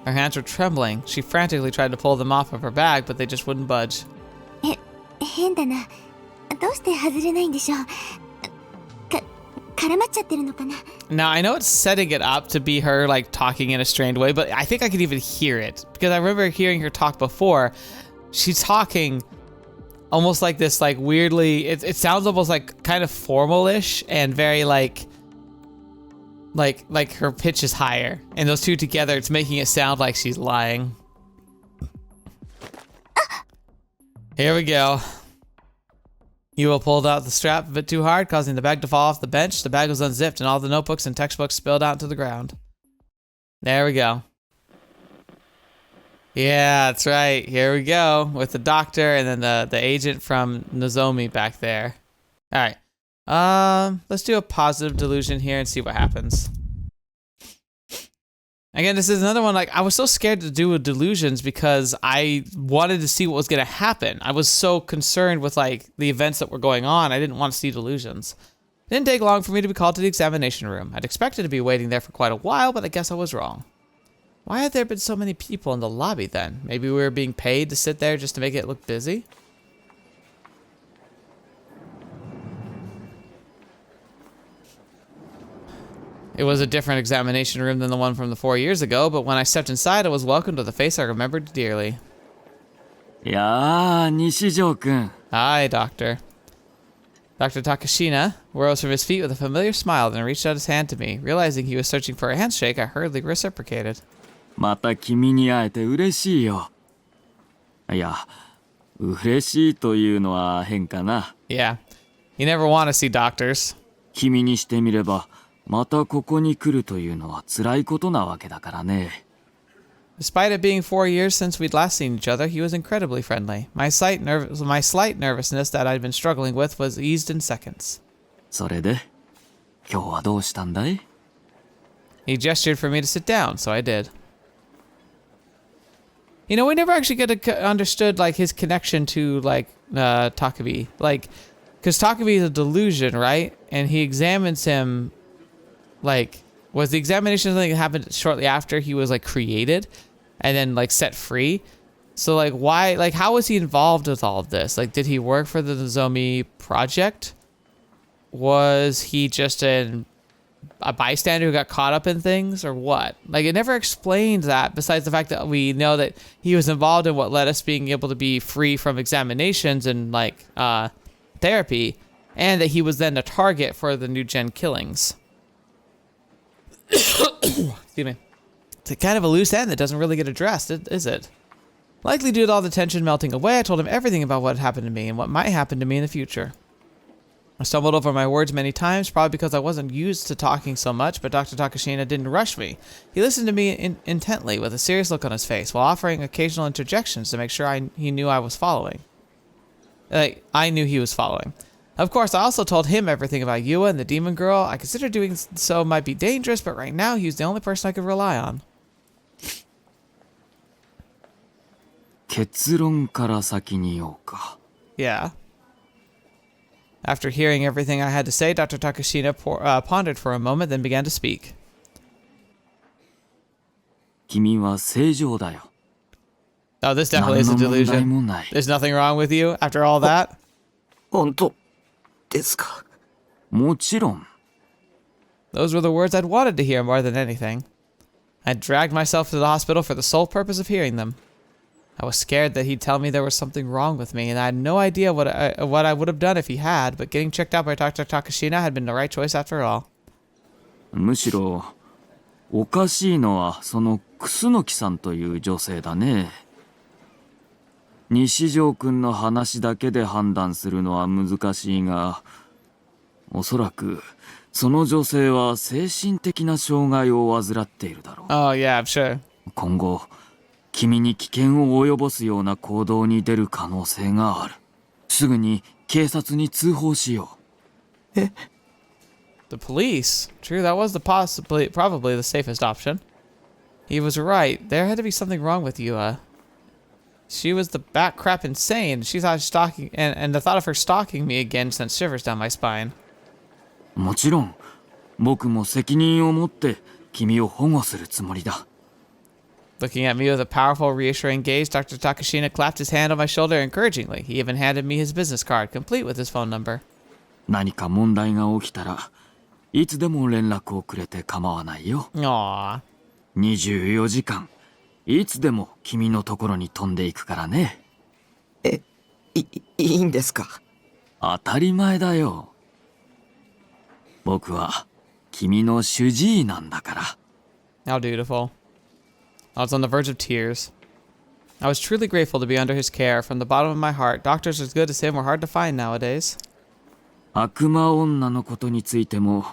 Her hands were trembling. She frantically tried to pull them off of her bag, but they just wouldn't budge. 変だな。どうして外れないんでしょう。絡まっちゃってるのかな。 Now, I know it's setting it up to be her, like, talking in a strained way, but I think I could even hear it. Because I remember hearing her talk before. She's talking almost like this, like, weirdly... It sounds almost, like, kind of formal-ish and very, like her pitch is higher. And those two together, it's making it sound like she's lying. Here we go. Yua pulled out the strap a bit too hard, causing the bag to fall off the bench. The bag was unzipped and all the notebooks and textbooks spilled out to the ground. There we go. Yeah, that's right. Here we go with the doctor and then the agent from Nozomi back there. All right. Let's do a positive delusion here and see what happens. Again, this is another one, like, I was so scared to do with delusions because I wanted to see what was going to happen. I was so concerned with, like, the events that were going on. I didn't want to see delusions. It didn't take long for me to be called to the examination room. I'd expected to be waiting there for quite a while, but I guess I was wrong. Why had there been so many people in the lobby then? Maybe we were being paid to sit there just to make it look busy? It was a different examination room than the one from the 4 years ago, but when I stepped inside, I was welcomed with a face I remembered dearly. いやー、西条くん。 Hi, Doctor. Dr. Takashina rose from his feet with a familiar smile, then reached out his hand to me. Realizing he was searching for a handshake, I hurriedly reciprocated. また君に会えて嬉しいよ。いや、嬉しいというのは変かな。Yeah. You never want to see doctors. 君にしてみれば、またここに来るというのは辛いことなわけだからね。 Despite it being 4 years since we'd last seen each other, he was incredibly friendly. My slight nervousness that I'd been struggling with was eased in seconds. それで、今日はどうしたんだい? He gestured for me to sit down, so I did. You know, we never actually understood, like, his connection to, like, Takumi. Like, because Takumi is a delusion, right? And he examines him, like, was the examination something that happened shortly after he was, like, created? And then, like, set free? So, like, why, like, how was he involved with all of this? Like, did he work for the Nozomi project? Was he just a a bystander who got caught up in things or what? Like, it never explained that, besides the fact that we know that he was involved in what led us being able to be free from examinations and, like, therapy, and that he was then a target for the NewGen killings. Excuse me. It's a kind of a loose end that doesn't really get addressed, is it? Likely due to all the tension melting away, I told him everything about what happened to me and what might happen to me in the future. I stumbled over my words many times, probably because I wasn't used to talking so much, but Dr. Takashina didn't rush me. He listened to me intently with a serious look on his face, while offering occasional interjections to make sure he knew I was following. I knew he was following. Of course, I also told him everything about Yua and the demon girl. I considered doing so might be dangerous, but right now he was the only person I could rely on. 結論から先に言おうか。 Yeah. After hearing everything I had to say, Dr. Takashina pondered for a moment, then began to speak. 君は正常だよ。 Oh, this definitely is a 何の問題 delusion. もない。 There's nothing wrong with you after all that? 本当ですか？もちろん。 Those were the words I'd wanted to hear more than anything. I dragged myself to the hospital for the sole purpose of hearing them. I was scared that he'd tell me there was something wrong with me, and I had no idea what I would have done if he had, but getting checked out by Dr. Takashina had been the right choice after all. むしろ、おかしいのはその楠木さんという女性だね。西条くんの話だけで判断するのは難しいが、おそらくその女性は精神的な障害を患っているだろう。Oh, yeah, I'm sure. 今後、君に危険を及ぼすような行動に出る可能性がある。すぐに警察に通報しよう。え？ The police? True, that was probably the safest option. He was right. There had to be something wrong with Yua. She was the bat crap insane. She thought stalking, and the thought of her stalking me again sent shivers down my spine. もちろん、僕も責任を持って君を保護するつもりだ。Looking at me with a powerful, reassuring gaze, Dr. Takashina clapped his hand on my shoulder encouragingly. He even handed me his business card, complete with his phone number. 何か問題が起きたらいつでも連絡をくれて構わないよ。 Aww. 24時間いつでも君のところに飛んでいくからね。いいんですか？当たり前だよ。僕は君の主治医なんだから。 How dutiful. I was on the verge of tears. I was truly grateful to be under his care. From the bottom of my heart, doctors as good as him were hard to find nowadays. 悪魔女のことについても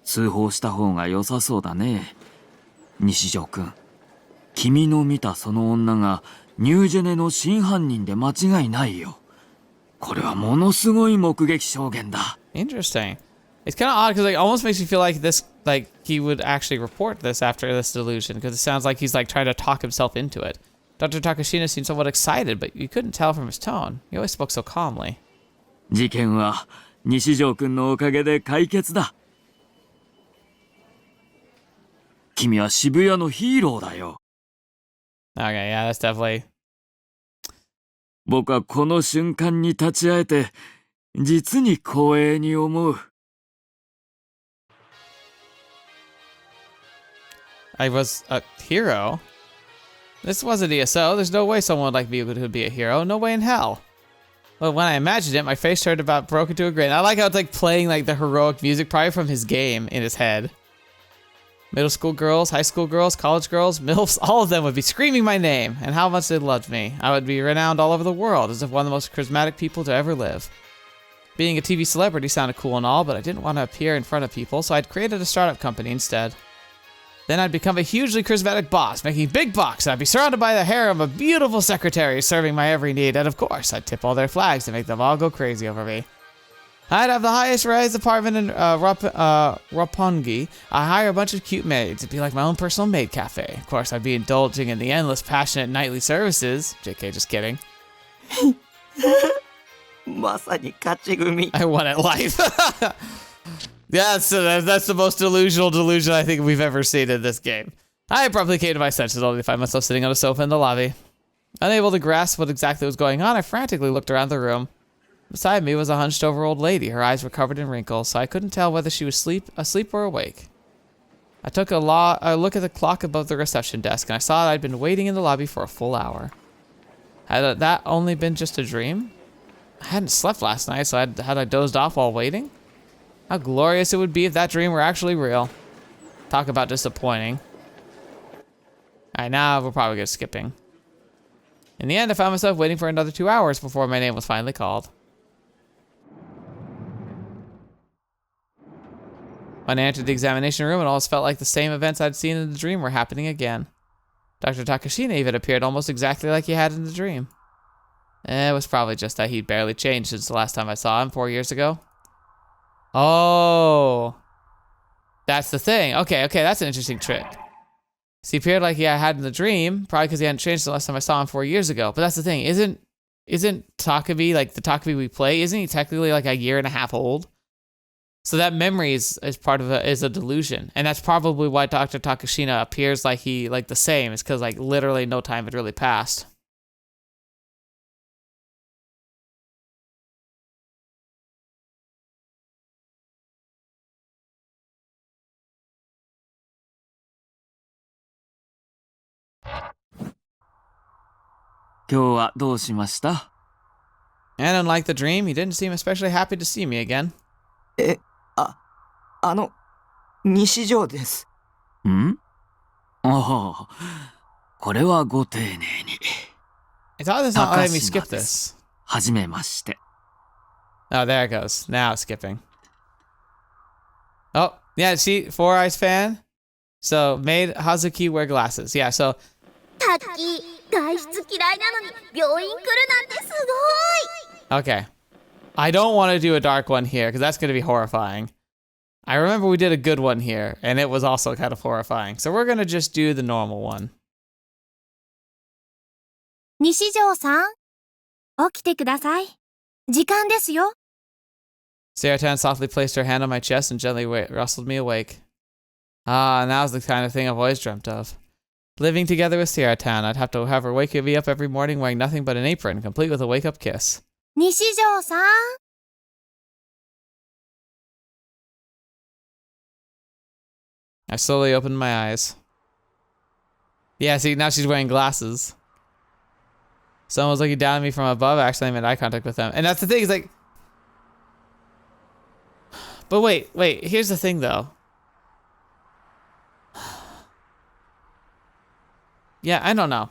通報した方が良さそうだね。西条くん、君の見たその女がニュージェネの真犯人で間違いないよ。これはものすごい目撃証言だ。 Interesting. It's kind of odd because it almost makes me feel like he would actually report this after this delusion, because it sounds like he's like trying to talk himself into it. Dr. Takashina seemed somewhat excited, but you couldn't tell from his tone. He always spoke so calmly. 事件は西条くんのおかげで解決だ。君は渋谷のヒーローだよ。 Okay, yeah, that's definitely... 僕はこの瞬間に立ち会えて実に光栄に思う。 I was a hero? This wasn't ESO. There's no way someone like me would be a hero. No way in hell. But when I imagined it, my face turned about broke into a grin. I like how it's like playing like the heroic music probably from his game in his head. Middle school girls, high school girls, college girls, MILFs, all of them would be screaming my name and how much they loved me. I would be renowned all over the world as if one of the most charismatic people to ever live. Being a TV celebrity sounded cool and all, but I didn't want to appear in front of people, so I'd created a startup company instead. Then I'd become a hugely charismatic boss, making big bucks, and I'd be surrounded by the harem of beautiful secretaries serving my every need, and of course, I'd tip all their flags to make them all go crazy over me. I'd have the highest rise apartment in Roppongi. I'd hire a bunch of cute maids. It'd be like my own personal maid cafe. Of course, I'd be indulging in the endless, passionate nightly services. JK, just kidding. まさに勝ち組。 I won at life. Yeah, that's the most delusional delusion I think we've ever seen in this game. I abruptly came to my senses only to find myself sitting on a sofa in the lobby. Unable to grasp what exactly was going on, I frantically looked around the room. Beside me was a hunched-over old lady. Her eyes were covered in wrinkles, so I couldn't tell whether she was asleep or awake. I took a look at the clock above the reception desk, and I saw that I'd been waiting in the lobby for a full hour. Had that only been just a dream? I hadn't slept last night, so had I dozed off while waiting? How glorious it would be if that dream were actually real. Talk about disappointing. Alright, now we're probably good skipping. In the end, I found myself waiting for another 2 hours before my name was finally called. When I entered the examination room, it almost felt like the same events I'd seen in the dream were happening again. Dr. Takashina even appeared almost exactly like he had in the dream. It was probably just that he'd barely changed since the last time I saw him 4 years ago. Oh, that's the thing. Okay, that's an interesting trick. So he appeared like he had in the dream, probably because he hadn't changed the last time I saw him 4 years ago. But that's the thing, isn't Takumi, like the Takumi we play, isn't he technically like a year and a half old? So that memory is part of is a delusion, and that's probably why Dr. Takashina appears like the same. It's because like literally no time had really passed. And unlike the dream, he didn't seem especially happy to see me again. 西条です。んああ、これはご丁寧に。It's odd it's not letting me skip this. はじめまして。Oh, there it goes. Now it's skipping. Oh, yeah, see, Four Eyes fan. So, made Hazuki wear glasses. Yeah, so. タッキー、外出嫌いなのに病院来るなんてすごい。 Okay. I don't want to do a dark one here, because that's going to be horrifying. I remember we did a good one here, and it was also kind of horrifying. So we're going to just do the normal one. 西条さん、起きてください。時間ですよ。Saratan softly placed her hand on my chest and gently rustled me awake. Ah, now's the kind of thing I've always dreamt of. Living together with Saratan, I'd have to have her wake me up every morning wearing nothing but an apron, complete with a wake-up kiss. 西条さん。I slowly opened my eyes. Yeah, see, now she's wearing glasses. Someone was looking down at me from above. I actually made eye contact with them. And that's the thing, is like... But wait, here's the thing, though. Yeah, I don't know.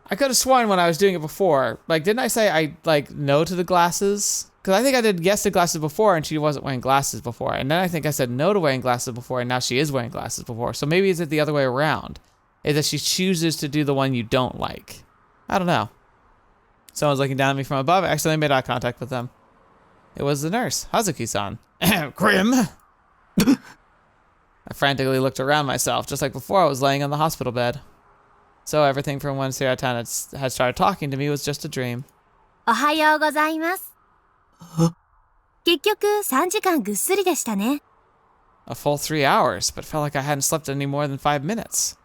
I could have sworn when I was doing it before. Like, didn't I say I, like, no to the glasses? Because I think I did yes to glasses before, and she wasn't wearing glasses before. And then I think I said no to wearing glasses before, and now she is wearing glasses before. So maybe is it the other way around? Is that she chooses to do the one you don't like? I don't know. Someone's looking down at me from above. I accidentally made eye contact with them. It was the nurse, Hazuki-san. Grim! I frantically looked around myself, just like before I was laying on the hospital bed. So everything from when Saratan had started talking to me was just a dream. おはようございます。結局3時間ぐっすりでしたね。 A full 3 hours, but felt like I hadn't slept any more than 5 minutes.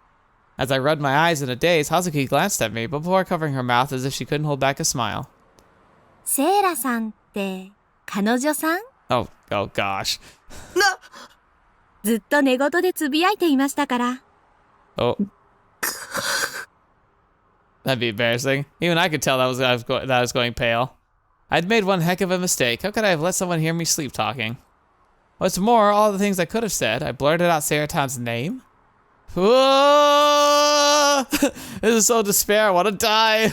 As I rubbed my eyes in a daze, Hazuki glanced at me before covering her mouth as if she couldn't hold back a smile. セイラさんって彼女さん？ Oh gosh. ずっと寝言でつぶやいていましたから。 Oh. That'd be embarrassing. Even I could tell that I was going pale. I'd made one heck of a mistake. How could I have let someone hear me sleep talking? What's more, all the things I could have said, I blurted out Saratan's name. Whoa! This is so despair. I want to die.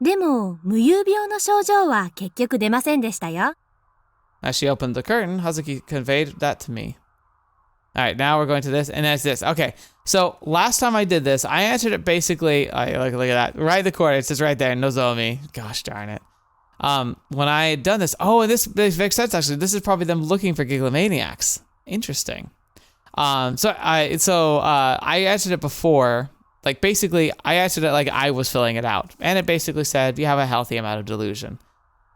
でも無遊病の症状は結局出ませんでしたよ。 As she opened the curtain, Hazuki conveyed that to me. Alright, now we're going to this, and that's this. Okay, so last time I did this, I answered it basically, look at that, right in the corner, it says right there, Nozomi. Gosh darn it. When I had done this, and this makes sense actually, this is probably them looking for Gigamaniacs. Interesting. So I answered it before, like basically, I answered it like I was filling it out, and it basically said, you have a healthy amount of delusion.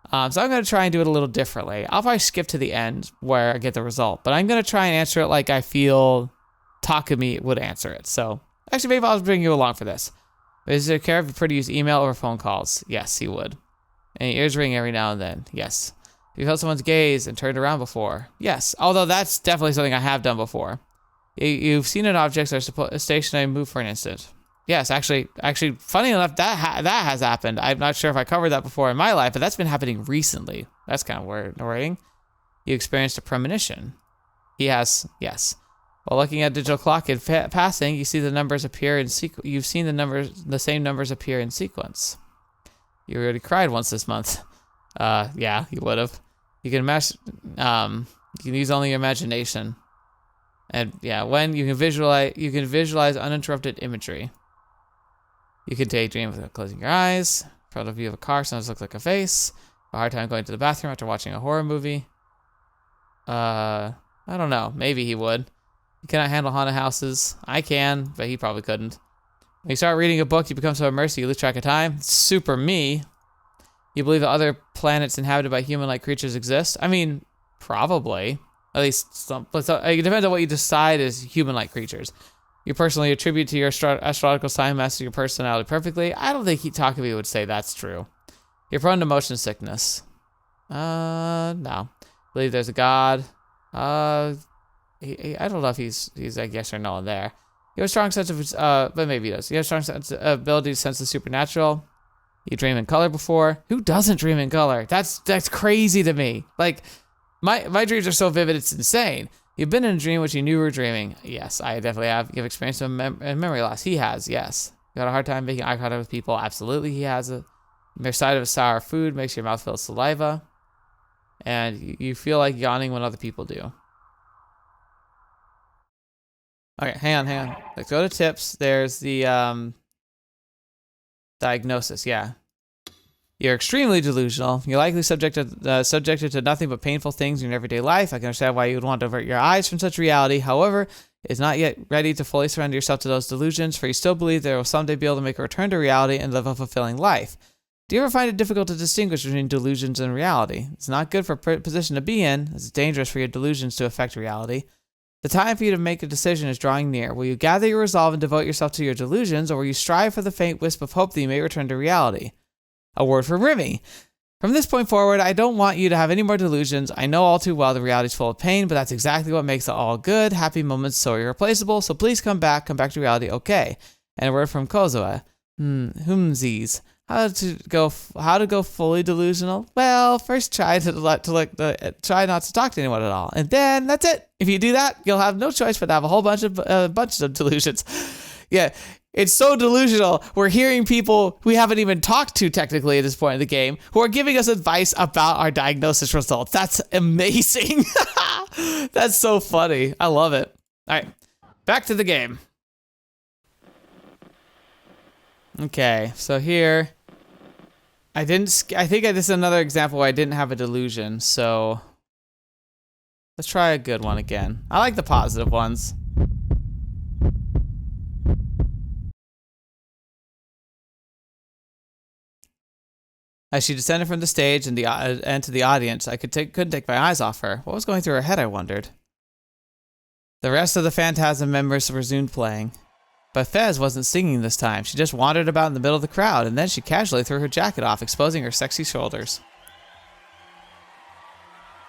So I'm going to try and do it a little differently. I'll probably skip to the end where I get the result, but I'm going to try and answer it like I feel Takumi would answer it. So actually, maybe I'll bring you along for this. Is it care if you prefer to use email or phone calls? Yes, he would. And your ears ring every now and then. Yes. You felt someone's gaze and turned around before. Yes, although that's definitely something I have done before. You've seen an object or stationary move for an instant. Yes, actually, funny enough, that has happened. I'm not sure if I covered that before in my life, but that's been happening recently. That's kind of worrying. You experienced a premonition. He has, yes. While looking at digital clock and passing, you see the numbers appear in You've seen the same numbers appear in sequence. You already cried once this month. Yeah, you would have. You can you can use only your imagination. And yeah, when you can visualize uninterrupted imagery. You can daydream without closing your eyes. Front of view of a car sometimes looks like a face. A hard time going to the bathroom after watching a horror movie. I don't know. Maybe he would. You cannot handle haunted houses. I can, but he probably couldn't. When you start reading a book, you become so immersed you lose track of time. It's super me. You believe that other planets inhabited by human-like creatures exist? I mean, probably. At least some. It depends on what you decide is human-like creatures. You personally attribute to your astrological sign master your personality perfectly. I don't think Takumi would say that's true. You're prone to motion sickness. No. Believe there's a god. I don't know if he's like yes or no in there. You have a strong sense of but maybe he does. You have a strong ability to sense the supernatural. You dream in color before. Who doesn't dream in color? That's crazy to me. Like my dreams are so vivid, it's insane. You've been in a dream which you knew you were dreaming. Yes, I definitely have. You've experienced memory loss. He has, yes. You got a hard time making eye contact with people. Absolutely, he has it. The sight of sour food makes your mouth fill with saliva. And you feel like yawning when other people do. Okay, hang on. Let's go to tips. There's the diagnosis, yeah. You're extremely delusional. You're likely subjected to nothing but painful things in your everyday life. I can understand why you would want to avert your eyes from such reality. However, it's not yet ready to fully surrender yourself to those delusions, for you still believe there will someday be able to make a return to reality and live a fulfilling life. Do you ever find it difficult to distinguish between delusions and reality? It's not good for a position to be in. It's dangerous for your delusions to affect reality. The time for you to make a decision is drawing near. Will you gather your resolve and devote yourself to your delusions, or will you strive for the faint wisp of hope that you may return to reality? A word from Rimi. From this point forward, I don't want you to have any more delusions. I know all too well the reality is full of pain, but that's exactly what makes it all good. Happy moments so irreplaceable, so please come back to reality, okay? And a word from Kozoe. Humsies. How to go fully delusional? Well, first try not to talk to anyone at all, and then that's it. If you do that, you'll have no choice but to have a whole bunch of delusions. Yeah, it's so delusional. We're hearing people we haven't even talked to technically at this point in the game who are giving us advice about our diagnosis results. That's amazing. That's so funny. I love it. All right, back to the game. Okay, so here, this is another example where I didn't have a delusion, so let's try a good one again. I like the positive ones. As she descended from the stage and to the audience, I couldn't take my eyes off her. What was going through her head, I wondered. The rest of the Phantasm members resumed playing. But Fez wasn't singing this time. She just wandered about in the middle of the crowd, and then she casually threw her jacket off, exposing her sexy shoulders.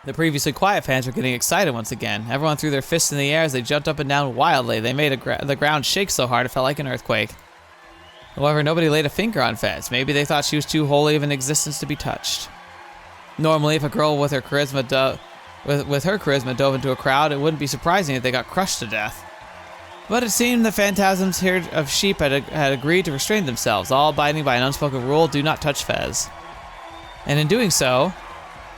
The previously quiet fans were getting excited once again. Everyone threw their fists in the air as they jumped up and down wildly. They made the ground shake so hard it felt like an earthquake. However, nobody laid a finger on Fez. Maybe they thought she was too holy of an existence to be touched. Normally, if a girl with her charisma dove into a crowd, it wouldn't be surprising if they got crushed to death. But it seemed the Phantasm's herd of sheep had agreed to restrain themselves, all abiding by an unspoken rule: do not touch Fez. And in doing so,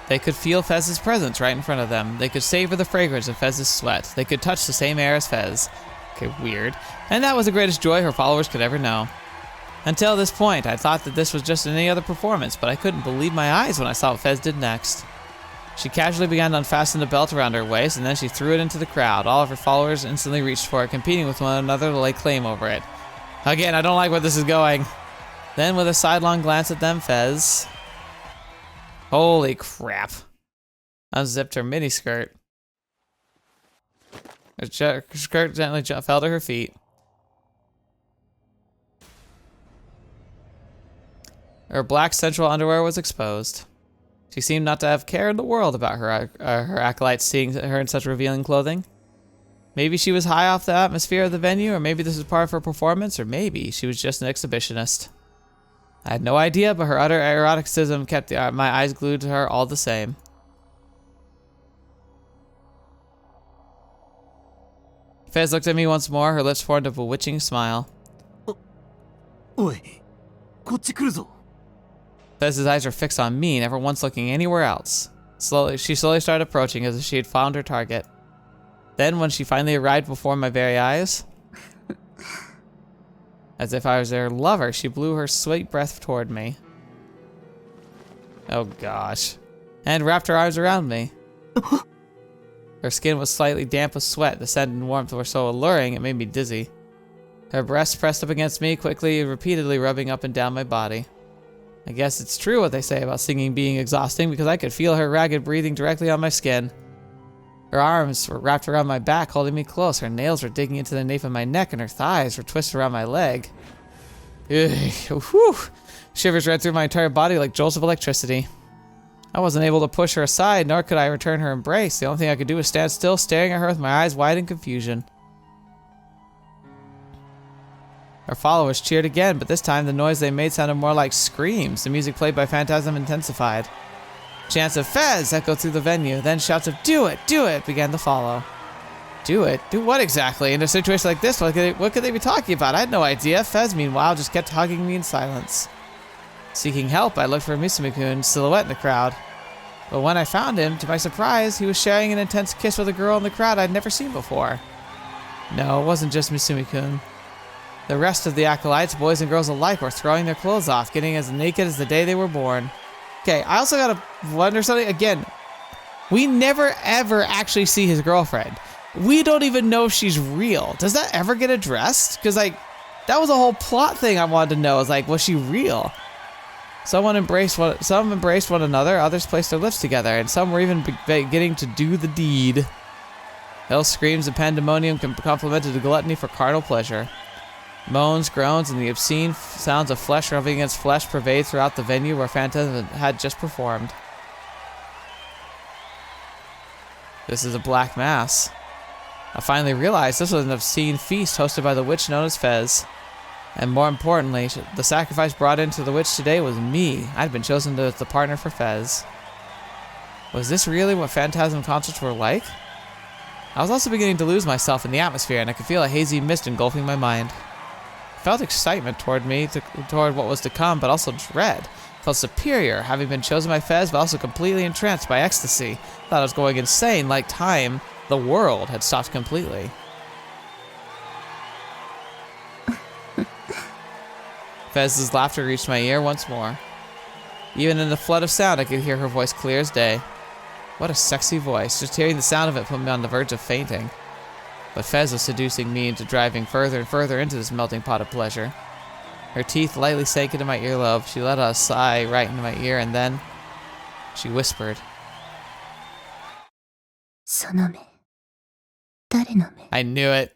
they could feel Fez's presence right in front of them. They could savor the fragrance of Fez's sweat. They could touch the same air as Fez. Okay, weird. And that was the greatest joy her followers could ever know. Until this point, I thought that this was just any other performance, but I couldn't believe my eyes when I saw what Fez did next. She casually began to unfasten the belt around her waist, and then she threw it into the crowd. All of her followers instantly reached for it, competing with one another to lay claim over it. Again, I don't like where this is going. Then, with a sidelong glance at them, Fez... Holy crap. Unzipped her miniskirt. Her skirt gently fell to her feet. Her black sensual underwear was exposed. She seemed not to have care in the world about her acolytes seeing her in such revealing clothing. Maybe she was high off the atmosphere of the venue, or maybe this was part of her performance, or maybe she was just an exhibitionist. I had no idea, but her utter eroticism kept my eyes glued to her all the same. Fez looked at me once more, her lips formed a bewitching smile. Oi, こっち来るぞ. Fez's eyes were fixed on me, never once looking anywhere else. She slowly started approaching as if she had found her target. Then, when she finally arrived before my very eyes, as if I was her lover, she blew her sweet breath toward me. Oh gosh. And wrapped her arms around me. Her skin was slightly damp with sweat. The scent and warmth were so alluring, it made me dizzy. Her breast pressed up against me, quickly and repeatedly rubbing up and down my body. I guess it's true what they say about singing being exhausting, because I could feel her ragged breathing directly on my skin. Her arms were wrapped around my back, holding me close. Her nails were digging into the nape of my neck, and her thighs were twisted around my leg. Ugh, whew. Shivers ran through my entire body like jolts of electricity. I wasn't able to push her aside, nor could I return her embrace. The only thing I could do was stand still, staring at her with my eyes wide in confusion. Our followers cheered again, but this time the noise they made sounded more like screams. The music played by Phantasm intensified. Chants of Fez echoed through the venue, then shouts of do it began to follow. Do it? Do what exactly? In a situation like this, what could they be talking about? I had no idea. Fez, meanwhile, just kept hugging me in silence. Seeking help, I looked for Misumi-kun's silhouette in the crowd. But when I found him, to my surprise, he was sharing an intense kiss with a girl in the crowd I'd never seen before. No, it wasn't just Misumi-kun. The rest of the acolytes, boys and girls alike, were throwing their clothes off, getting as naked as the day they were born. Okay, I also gotta wonder something. Again, we never ever actually see his girlfriend. We don't even know if she's real. Does that ever get addressed? Because, like, that was a whole plot thing I wanted to know. Is like, was she real? Some embraced one another, others placed their lips together, and some were even beginning to do the deed. Hell screams and pandemonium complemented the gluttony for carnal pleasure. Moans, groans, and the obscene sounds of flesh rubbing against flesh pervade throughout the venue where Phantasm had just performed. This is a black mass. I finally realized this was an obscene feast hosted by the witch known as Fez. And more importantly, the sacrifice brought into the witch today was me. I'd been chosen as the partner for Fez. Was this really what Phantasm concerts were like? I was also beginning to lose myself in the atmosphere, and I could feel a hazy mist engulfing my mind. I felt excitement toward what was to come, but also dread. I felt superior, having been chosen by Fez, but also completely entranced by ecstasy. I thought I was going insane, like time, the world, had stopped completely. Fez's laughter reached my ear once more. Even in the flood of sound, I could hear her voice clear as day. What a sexy voice. Just hearing the sound of it put me on the verge of fainting. But Fez was seducing me into driving further and further into this melting pot of pleasure. Her teeth lightly sank into my earlobe. She let out a sigh right into my ear, and then she whispered. I knew it.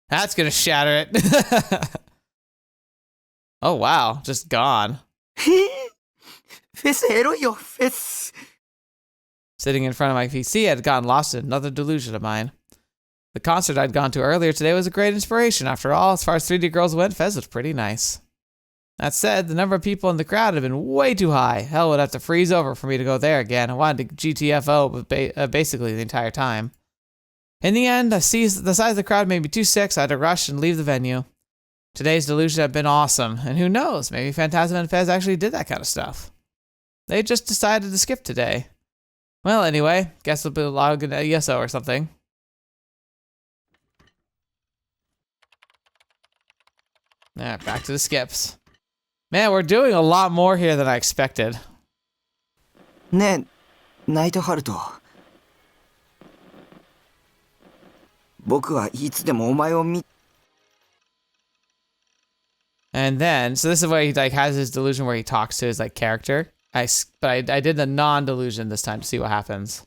That's gonna shatter it. Oh wow, just gone. Sitting in front of my PC, I had gotten lost in another delusion of mine. The concert I'd gone to earlier today was a great inspiration. After all, as far as 3D girls went, Fez was pretty nice. That said, the number of people in the crowd had been way too high. Hell would have to freeze over for me to go there again. I wanted to GTFO basically the entire time. In the end, the size of the crowd made me too sick, so I had to rush and leave the venue. Today's delusion had been awesome, and who knows, maybe Phantasm and Fez actually did that kind of stuff. They just decided to skip today. Well, anyway, guess we'll be logging ESO or something. Alright, back to the skips. Man, we're doing a lot more here than I expected. ねえ、ナイトハルト。僕はいつでもお前を見。 And then, so this is where he like has his delusion where he talks to his like character. But I did the non-delusion this time to see what happens.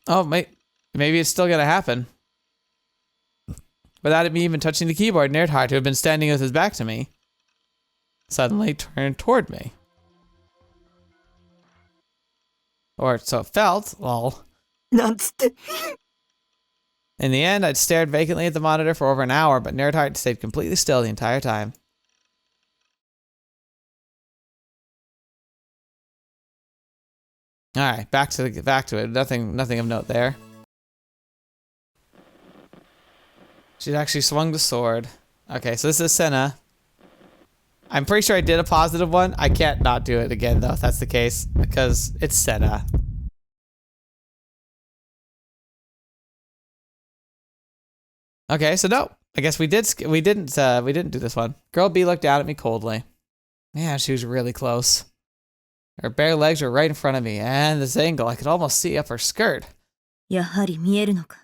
Oh, maybe it's still gonna happen. Without me even touching the keyboard, Nerdheart, who had been standing with his back to me, suddenly turned toward me. Or so it felt. Lol. なんつって。 In the end, I'd stared vacantly at the monitor for over an hour, but Nerdheart stayed completely still the entire time. Alright, back to it. Nothing of note there. She actually swung the sword. Okay, so this is Sena. I'm pretty sure I did a positive one. I can't not do it again, though, if that's the case, because it's Sena. Okay, so no. I guess we didn't do this one. Girl B looked down at me coldly. Man, she was really close. Her bare legs were right in front of me, and this angle, I could almost see up her skirt. やはり見えるのか。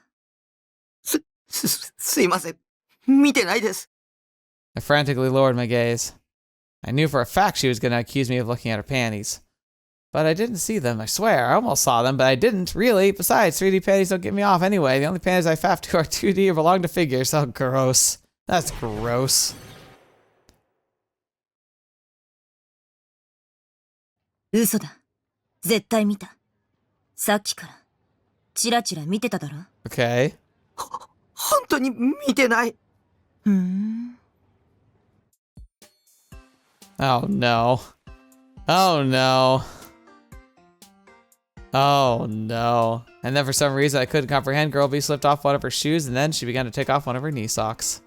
すいません。見てないです。 I frantically lowered my gaze. I knew for a fact she was going to accuse me of looking at her panties. But I didn't see them, I swear. I almost saw them, but I didn't, really. Besides, 3D panties don't get me off anyway. The only panties I faff to are 2D or belong to figures. Oh, gross. That's gross. 嘘だ。絶対見た。さっきから、チラチラ見てただろ。Okay. 本当に見てない。ふーん。Oh, no. Oh, no. Oh, no. And then for some reason I couldn't comprehend, Girl B slipped off one of her shoes, and then she began to take off one of her knee socks.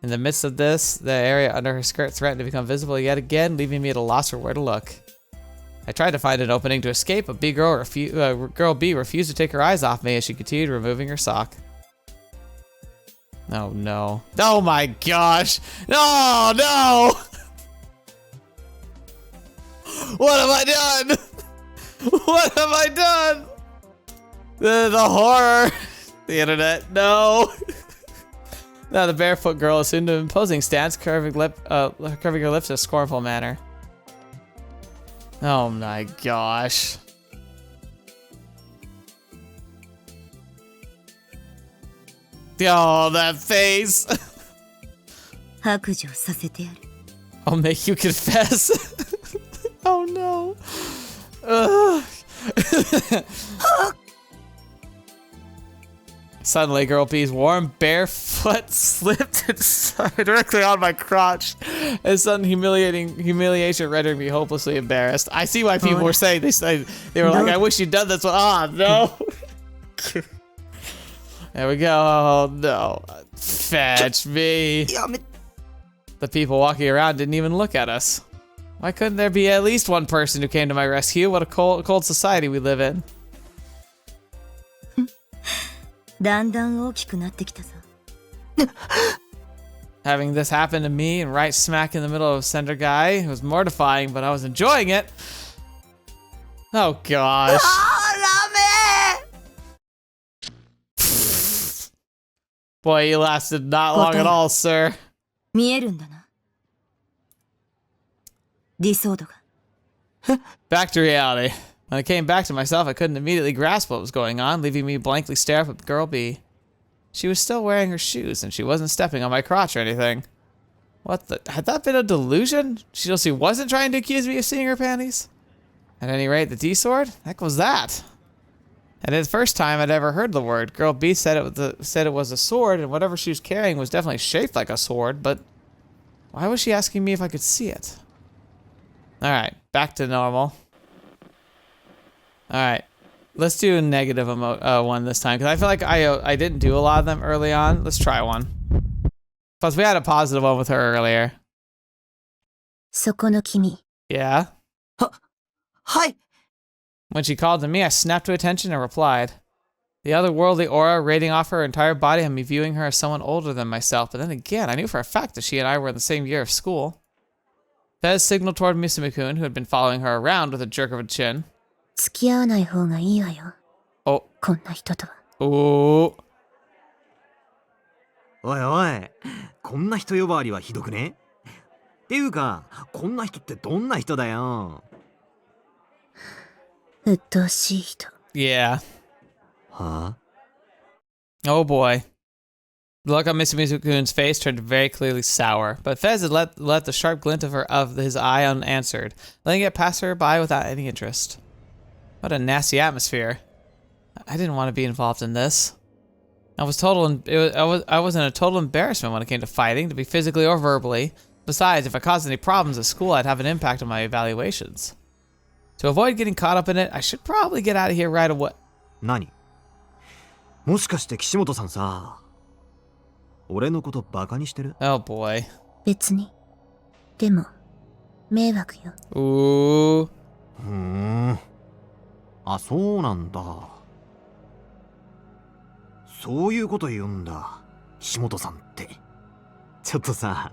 In the midst of this, the area under her skirt threatened to become visible yet again, leaving me at a loss for where to look. I tried to find an opening to escape, but Girl B refused to take her eyes off me as she continued removing her sock. Oh, no. Oh, my gosh. No, no! What have I done? What have I done? The horror. The internet. No. Now the barefoot girl assumed an imposing stance, curving her lips in a scornful manner. Oh my gosh. Oh, that face. 白状させてやる。 I'll make you confess. Oh no. Ugh. Suddenly, Girl B's warm, bare foot slipped directly on my crotch. And sudden humiliation rendered me hopelessly embarrassed. I see why people were saying they were like, I wish you'd done this one. Ah, no. There we go. Oh, no. Fetch me. The people walking around didn't even look at us. Why couldn't there be at least one person who came to my rescue? What a cold society we live in. だんだん大きくなってきたぞ。 Having this happen to me and right smack in the middle of Sender Guy was mortifying, but I was enjoying it. Oh gosh. Boy, you lasted not long at all, sir. 見えるんだな。理想度が。 Back to reality. When I came back to myself, I couldn't immediately grasp what was going on, leaving me blankly stare up at Girl B. She was still wearing her shoes, and she wasn't stepping on my crotch or anything. What the? Had that been a delusion? She wasn't trying to accuse me of seeing her panties? At any rate, the D-sword? Heck was that? And it's the first time I'd ever heard the word. Girl B said it was a sword, and whatever she was carrying was definitely shaped like a sword, but why was she asking me if I could see it? Alright, back to normal. Alright, let's do a negative one this time, because I feel like I didn't do a lot of them early on. Let's try one. Plus, we had a positive one with her earlier. そこの君。 Yeah? はい。 When she called to me, I snapped to attention and replied. The otherworldly aura radiating off her entire body had me viewing her as someone older than myself, but then again, I knew for a fact that she and I were in the same year of school. Fez signaled toward Misumi-kun, who had been following her around with a jerk of a chin. 付き合わない方がいいわよ。 Oh. こんな人とは。 Ooh. おいおい、こんな人呼ばわりはひどくね？っていうか、こんな人ってどんな人だよ。鬱陶しい人。 Yeah. はあ？ Oh boy. The look on Misumi-kun's face turned very clearly sour, but Fez had let the sharp glint of his eye unanswered, letting it pass her by without any interest. What a nasty atmosphere. I didn't want to be involved in this. I was in a total embarrassment when it came to fighting, to be physically or verbally. Besides, if I caused any problems at school, I'd have an impact on my evaluations. To avoid getting caught up in it, I should probably get out of here right away. 何もしかして岸本さんさ、俺のことバカにしてる？ Oh boy. 別に。でも、迷惑よ。Ooh. あ、そうなんだ。そういうこと言うんだ、岸本さんって。ちょっとさ、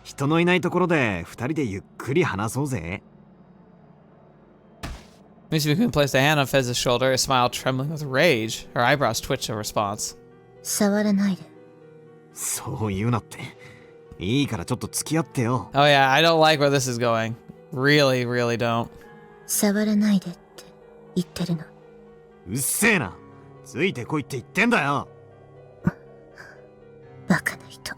人のいないところで二人でゆっくり話そうぜ。Misumi-kun placed a hand on Fez's shoulder, a smile trembling with rage. Her eyebrows twitched in response. 触らないで。そう言うなって。いいからちょっと付き合ってよ。Oh yeah, I don't like where this is going. Really, really don't. 触らないでって言ってるの。うっせえな。ついてこいって言ってんだよ。バカな人。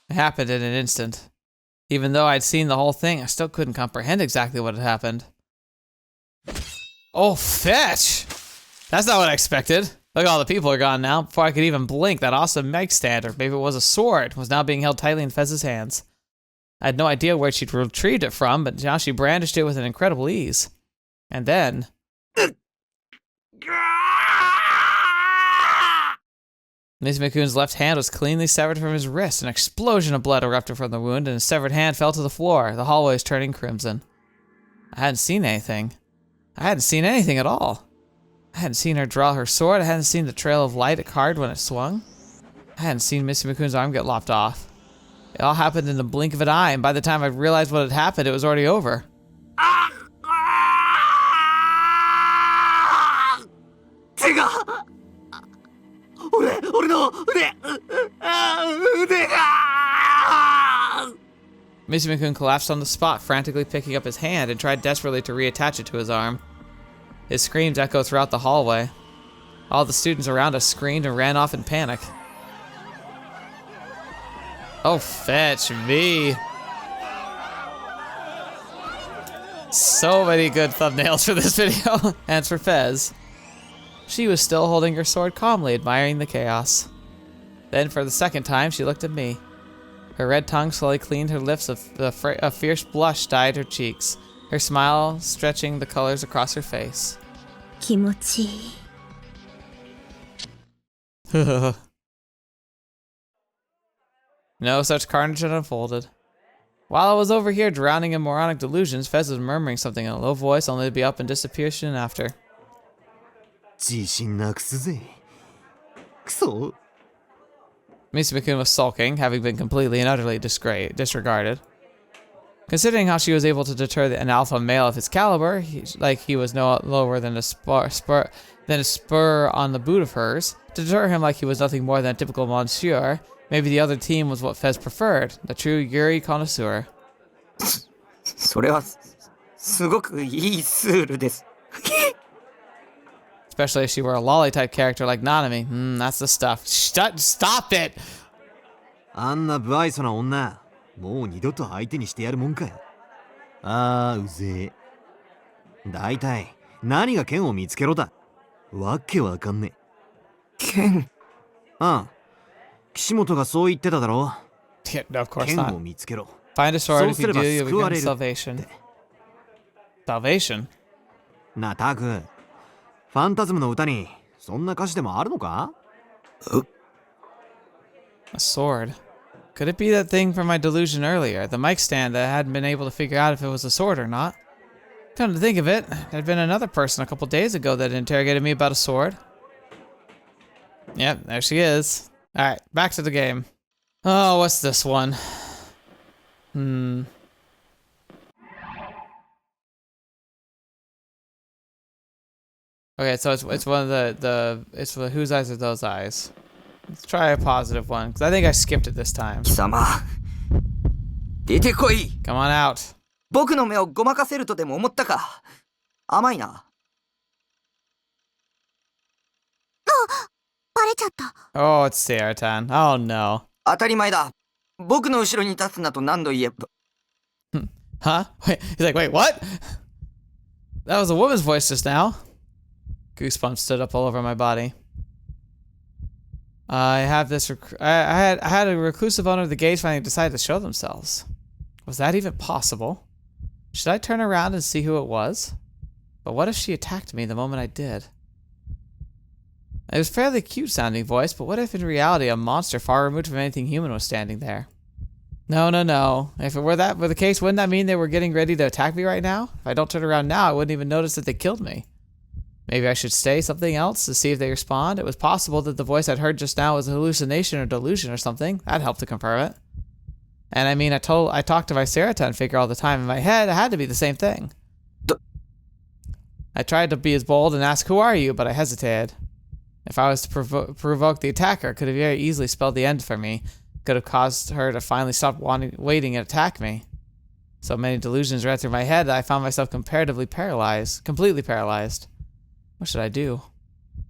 It happened in an instant. Even though I'd seen the whole thing, I still couldn't comprehend exactly what had happened. Oh, fetch! That's not what I expected. Look, all the people are gone now. Before I could even blink, that awesome mic stand, or maybe it was a sword, was now being held tightly in Fez's hands. I had no idea where she'd retrieved it from, but now she brandished it with an incredible ease. And then... Misumi-kun's left hand was cleanly severed from his wrist. An explosion of blood erupted from the wound, and his severed hand fell to the floor. The hallway was turning crimson. I hadn't seen anything. I hadn't seen anything at all. I hadn't seen her draw her sword. I hadn't seen the trail of light it carved when it swung. I hadn't seen Misumi-kun's arm get lopped off. It all happened in the blink of an eye, and by the time I realized what had happened, it was already over. 手が俺の腕が Misumi-kun collapsed on the spot, frantically picking up his hand and tried desperately to reattach it to his arm. His screams echoed throughout the hallway. All the students around us screamed and ran off in panic. Oh, fetch me. So many good thumbnails for this video. And it's for Fez. She was still holding her sword calmly, admiring the chaos. Then, for the second time, she looked at me. Her red tongue slowly cleaned her lips, a fierce blush dyed her cheeks, her smile stretching the colors across her face. 気持ちいい。No such carnage had unfolded. While I was over here drowning in moronic delusions, Fez was murmuring something in a low voice, only to be up and disappear soon after. 自信なくすぜ。くそ。 Misumi-kun was sulking, having been completely and utterly disregarded. Considering how she was able to deter an alpha male of his caliber, he was no lower than a spur on the boot of hers, to deter him like he was nothing more than a typical monsieur, maybe the other team was what Fez preferred, the true Yuri connoisseur. それはすごくいいスールです。 Especially if she were a lolly type character like NANAMI. That's the stuff. Stop it! あんな不愛想な女、もう二度と相手にしてやるもんかよ。あー、うぜえ。だいたい、何が剣を見つけろだ。わけわかんねえ。剣？うん。岸本がそう言ってただろ。Yeah, no, of course 剣 not. を見つけろ。 Find a sword if you そうすれ do, ば you'll 救わ become れる。 salvation. Salvation? なあ、タク。ファンタズムの歌に、そんな歌詞でもあるのか？ A sword. Could it be that thing from my delusion earlier, the mic stand that I hadn't been able to figure out if it was a sword or not? Come to think of it, there'd been another person a couple days ago that interrogated me about a sword. Yep, there she is. Alright, back to the game. Oh, what's this one? Okay, so it's one of it's for whose eyes are those eyes? Let's try a positive one, because I think I skipped it this time. 貴様、出てこい。 Come on out. 僕の目をごまかせるとでも思ったか。甘いな。バレちゃった。Oh, it's Seartan. Oh no. 当たり前だ。僕の後ろに立つなと何度言えば。Huh? Wait, he's like, wait, what? That was a woman's voice just now. Goosebumps stood up all over my body. I have this. I had a reclusive owner of the gates finally decide to show themselves. Was that even possible? Should I turn around and see who it was? But what if she attacked me the moment I did? It was a fairly cute sounding voice, but what if in reality a monster far removed from anything human was standing there? No. If it were the case, wouldn't that mean they were getting ready to attack me right now? If I don't turn around now, I wouldn't even notice that they killed me. Maybe I should say something else to see if they respond. It was possible that the voice I'd heard just now was a hallucination or delusion or something. That'd help to confirm it. And I mean, I talked to my Serotan figure all the time. In my head, it had to be the same thing. I tried to be as bold and ask, "Who are you?" But I hesitated. If I was to provoke the attacker, it could have very easily spelled the end for me. Could have caused her to finally stop waiting and attack me. So many delusions ran through my head that I found myself completely paralyzed. What should I do?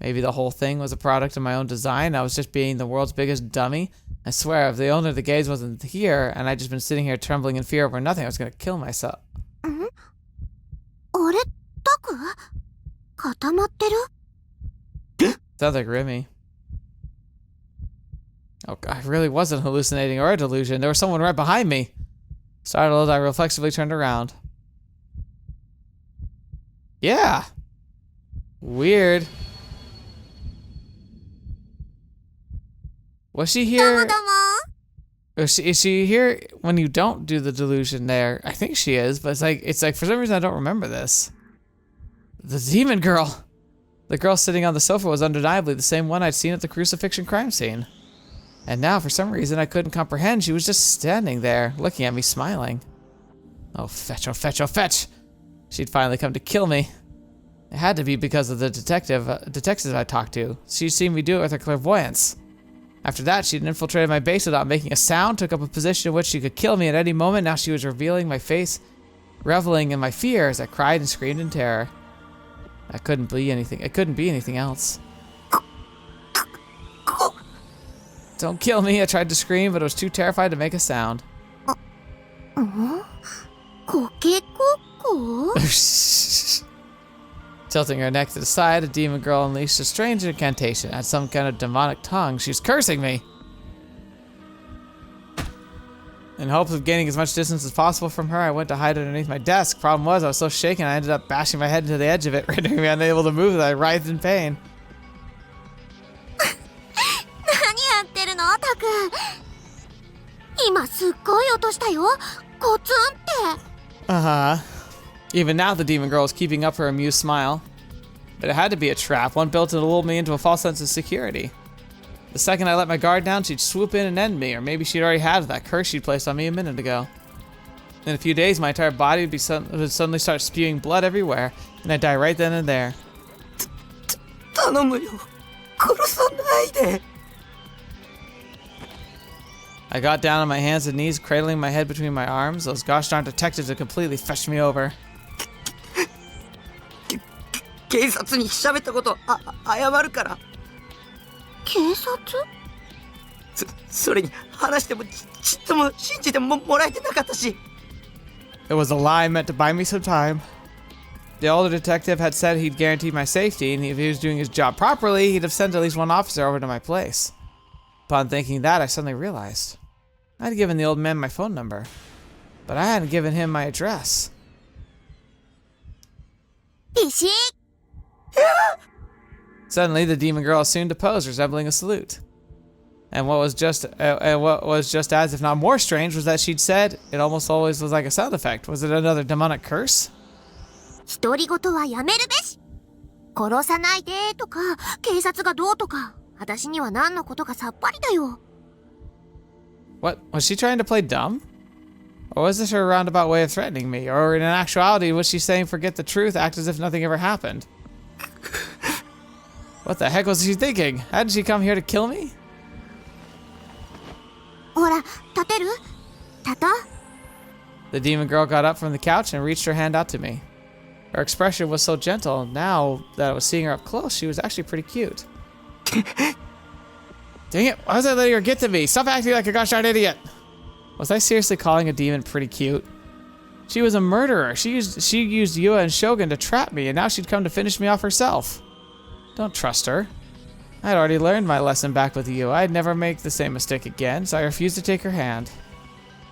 Maybe the whole thing was a product of my own design. I was just being the world's biggest dummy. I swear, if the owner of the gaze wasn't here, and I'd just been sitting here trembling in fear over nothing, I was gonna kill myself. あれタク固まってる Sounds like Rimi. Oh god, I really wasn't hallucinating or a delusion. There was someone right behind me. Startled, I reflexively turned around. Yeah. Weird. Was she here? Is she here when you don't do the delusion there? I think she is, but it's like for some reason I don't remember this. The demon girl. The girl sitting on the sofa was undeniably the same one I'd seen at the crucifixion crime scene. And now, for some reason I couldn't comprehend, she was just standing there, looking at me, smiling. Oh, fetch, oh, fetch, oh, fetch! She'd finally come to kill me. It had to be because of the detectives I talked to. She'd seen me do it with her clairvoyance. After that, she'd infiltrated my base without making a sound, took up a position in which she could kill me at any moment. Now she was revealing my face, reveling in my fear as I cried and screamed in terror. It couldn't be anything else. Don't kill me, I tried to scream, but I was too terrified to make a sound. コケココ Tilting her neck to the side, the demon girl unleashed a strange incantation. Had some kind of demonic tongue. She was cursing me. In hopes of gaining as much distance as possible from her, I went to hide underneath my desk. Problem was, I was so shaken I ended up bashing my head into the edge of it, rendering me unable to move as I writhed in pain. 何やってるのタク今すっごい音したよコツンって Uh-huh. Even now, the demon girl was keeping up her amused smile. But it had to be a trap, one built to lull me into a false sense of security. The second I let my guard down, she'd swoop in and end me, or maybe she'd already had that curse she'd placed on me a minute ago. In a few days, my entire body would suddenly start spewing blood everywhere, and I'd die right then and there. 頼むよ殺さないで I got down on my hands and knees, cradling my head between my arms. Those gosh darn detectives had completely fetched me over. 警察に喋ったこと謝るから警察それに話してもちっとも信じてもらえてなかったし It was a lie meant to buy me some time. The older detective had said he'd guaranteed my safety, and if he was doing his job properly, he'd have sent at least one officer over to my place. Upon thinking that, I suddenly realized I'd given the old man my phone number, but I hadn't given him my address. ビシッ Suddenly, the demon girl assumed a pose resembling a salute. And what was just as, if not more strange, was that she'd said it almost always was like a sound effect. Was it another demonic curse? 独り言はやめるべし殺さないでとか警察がどうとか私には何のことかさっぱりだよ What? Was she trying to play dumb? Or was this her roundabout way of threatening me? Or in actuality, was she saying forget the truth, act as if nothing ever happened? What the heck was she thinking? Hadn't she come here to kill me? ほら立てる立と The demon girl got up from the couch and reached her hand out to me. Her expression was so gentle. Now that I was seeing her up close, she was actually pretty cute. Dang it, why was I letting her get to me? Stop acting like a gosh darn idiot. Was I seriously calling a demon pretty cute? She was a murderer. She used Yua and Shogun to trap me, and now she'd come to finish me off herself. Don't trust her. I'd already learned my lesson back with Yua. I'd never make the same mistake again, so I refused to take her hand.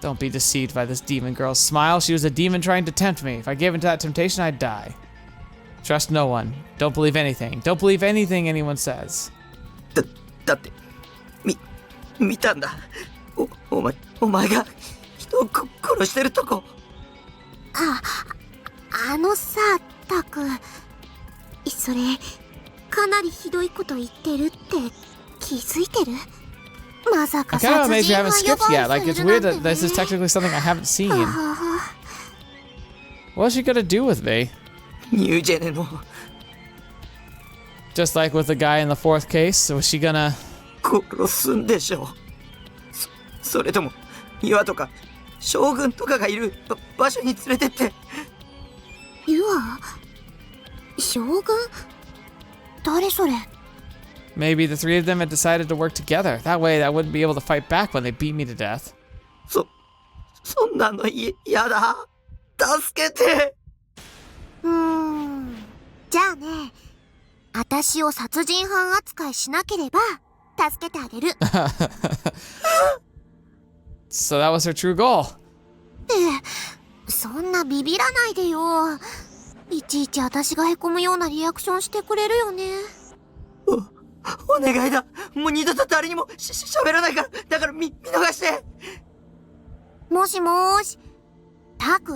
Don't be deceived by this demon girl's smile. She was a demon trying to tempt me. If I gave into that temptation, I'd die. Trust no one. Don't believe anything. Don't believe anything anyone says. だって見たんだ。お前が人を殺してるとこ。あのさ、タク。それ、かなりひどいこと言ってるって気づいてる？まさか I'm kind of 殺 amazed 人 we が haven't 予 skipped 防 yet. Like, さ it's れる weird なん that て this is ね。 technically something I haven't seen. What's she gonna do with me? ニュージェネの Just like with the guy in the fourth case, was she gonna... 殺すんでしょ。それとも岩とか将軍とかがいる場所に連れてって。ユア？将軍？誰それ？ Maybe the three of them had decided to work together. That way I wouldn't be able to fight back when they beat me to death. そんなのやだ。助けて。じゃあね、私を殺人犯扱いしなければ助けてあげる。So that was her true goal. そんなビビらないでよ。いちいち私がへこむようなリアクションしてくれるよね。お願いだ。もう二度と誰にも喋らないから。だから見逃して。もしもーし。タク？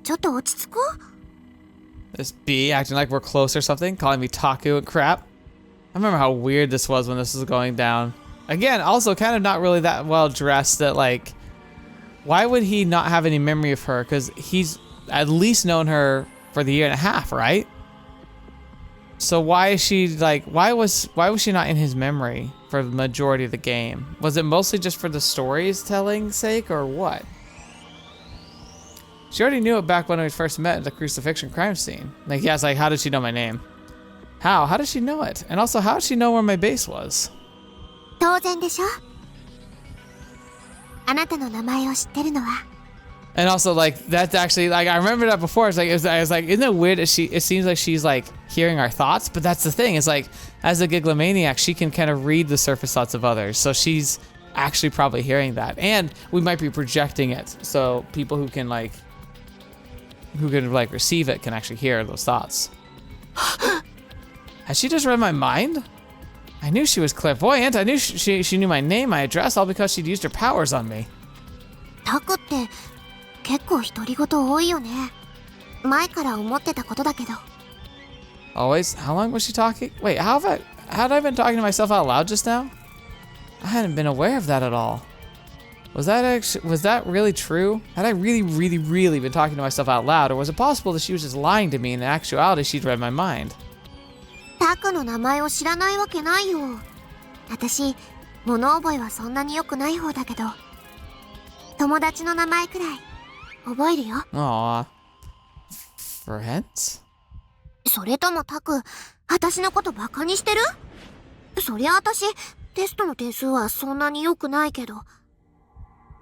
ちょっと落ち着こう。This bee acting like we're close or something, calling me Taku and crap. I remember how weird this was when this was going down. Again, also kind of not really that well dressed that like, why would he not have any memory of her? Because he's at least known her for the year and a half, right? So why is she like, why was she not in his memory for the majority of the game? Was it mostly just for the stories telling sake or what? She already knew it back when we first met at the crucifixion crime scene. Like, yes, like, how did she know my name? How? How did she know it? And also, how did she know where my base was? 当然でしょ。あなたの名前を知ってるのは。And also, like, that's actually, like, I remember that before. It's like, I was like, isn't it weird that it seems like she's, like, hearing our thoughts? But that's the thing. It's like, as a giglomaniac, she can kind of read the surface thoughts of others. So she's actually probably hearing that. And we might be projecting it. So people who can receive it can actually hear those thoughts. Has she just read my mind? I knew she was clairvoyant. I knew she knew my name, my address, all because she'd used her powers on me. タクって結構独り言多いよね。前から思ってたことだけど。Always? How long was she talking? Wait, had I been talking to myself out loud just now? I hadn't been aware of that at all. Was that really true? Had I really been talking to myself out loud, or was it possible that she was just lying to me and in actuality she'd read my mind? タクの名前を知らないわけないよ。私、物覚えはそんなに良くない方だけど、友達の名前くらい覚えるよ。Aww. Friends? それともタク、私のことバカにしてる？そりゃ私、テストの点数はそんなに良くないけど、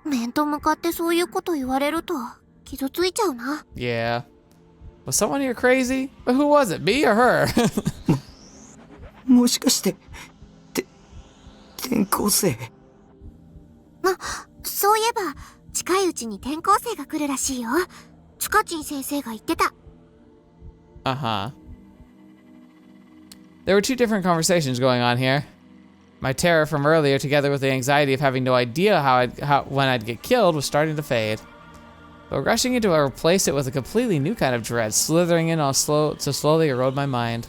面と向かってそういうこと言われると傷ついちゃうな。Yeah. Was someone here crazy? But who was it, me or her? もしかして転校生？そういえば近いうちに転校生が来るらしいよ。ツカチン先生が言ってた。Uh-huh. There were two different conversations going on here. My terror from earlier, together with the anxiety of having no idea when I'd get killed, was starting to fade. But rushing into it replaced it with a completely new kind of dread, slithering in to slowly erode my mind.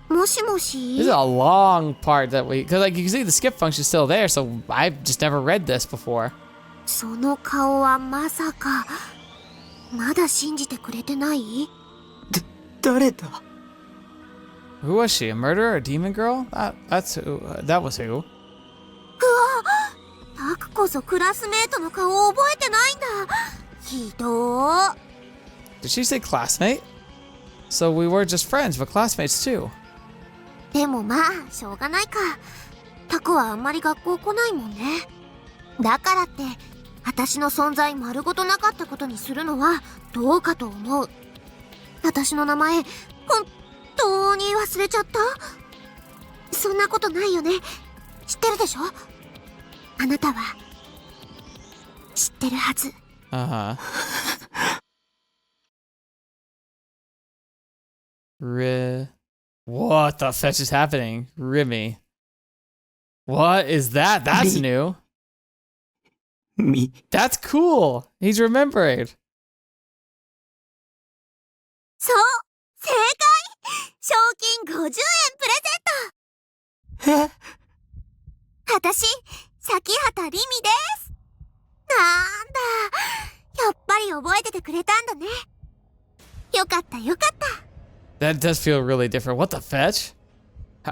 もしもし？ This is a long part that because like you can see the skip function's still there, so I've just never read this before. その顔はまさか、まだ信じてくれてない？誰だ？ Who was she? A murderer? A demon girl? That's who. That was who. タクこそクラスメートの顔を覚えてないんだ。ひどー。 Did she say classmate? So we were just friends, but classmates too. でもまあ、しょうがないか。タクはあんまり学校来ないもんね。だからって、私の存在丸ごとなかったことにするのはどうかと思う。私の名前、本当に忘れちゃった？そんなことないよね。知ってるでしょ？あなたは、知ってるはず。Uh-huh. What the fetch is happening? Rimi. What is that? That's new. That's cool. He's remembering. そう、正解！賞金50円プレゼント。私、崎畑リミです。なんだ、やっぱり覚えててくれたんだね。よかったよかった。That does feel really different. What the fetch?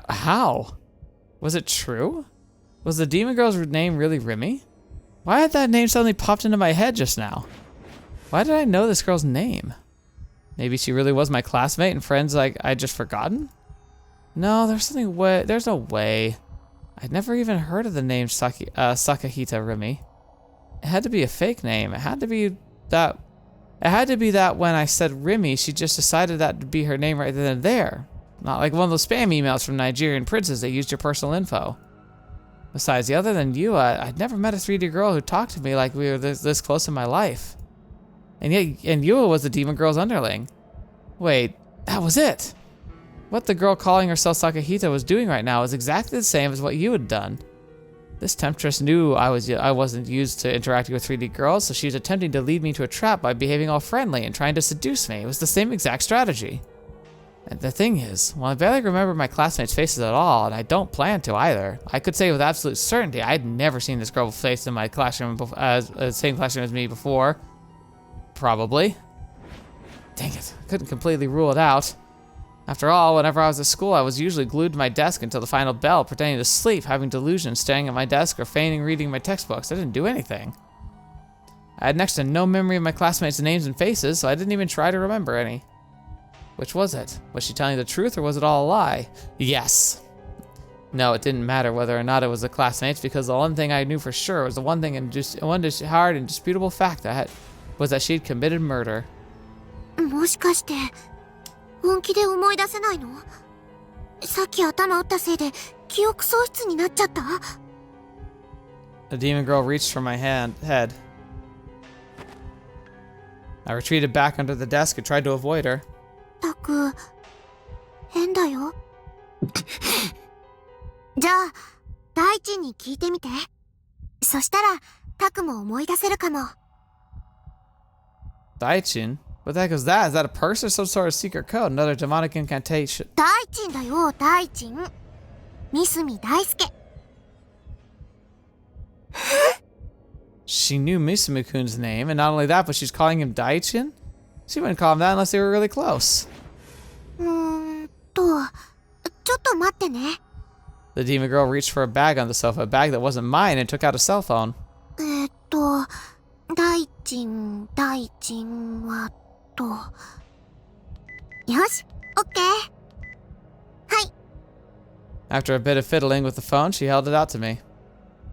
How? Was it true? Was the demon girl's name really Rimi? Why had that name suddenly popped into my head just now? Why did I know this girl's name? Maybe she really was my classmate and friends like I'd just forgotten? No, there's no way. I'd never even heard of the name Sakihata Rimi. It had to be a fake name. It had to be that when I said Rimi, she just decided that to be her name right then and there. Not like one of those spam emails from Nigerian princes that used your personal info. Besides, other than Yua, I'd never met a 3D girl who talked to me like we were this close in my life. And Yua was the demon girl's underling. Wait, that was it. What the girl calling herself Sakihata was doing right now was exactly the same as what you had done. This temptress knew I wasn't used to interacting with 3D girls, so she was attempting to lead me into a trap by behaving all friendly and trying to seduce me. It was the same exact strategy. And the thing is, well, I barely remember my classmates' faces at all, and I don't plan to either. I could say with absolute certainty I'd never seen this girl's face in my classroom same classroom as me before. Probably. Dang it, I couldn't completely rule it out. After all, whenever I was at school, I was usually glued to my desk until the final bell, pretending to sleep, having delusions, staring at my desk, or feigning reading my textbooks. I didn't do anything. I had next to no memory of my classmates' names and faces, so I didn't even try to remember any. Which was it? Was she telling the truth, or was it all a lie? Yes. No, it didn't matter whether or not it was the classmates, because the one thing I knew for sure was the one hard and disputable fact was that she'd committed murder. もしかして本気で思い出せないの？さっき頭打ったせいで記憶喪失になっちゃった？ The demon girl reached for my head. I retreated back under the desk and tried to avoid her. たく、変だよ。じゃあ、大地に聞いてみて。そしたら、タクも思い出せるかも。Daichin? What the heck is that? Is that a purse or some sort of secret code? Another demonic incantation? 大地だよ、大地。三角大輔。She knew Misumi-kun's name, and not only that, but she's calling him Daichin? She wouldn't call him that unless they were really close. ちょっと待ってね。 The demon girl reached for a bag on the sofa, a bag that wasn't mine, and took out a cell phone. 大地はよし、オッケー。はい。 After a bit of fiddling with the phone, she held it out to me.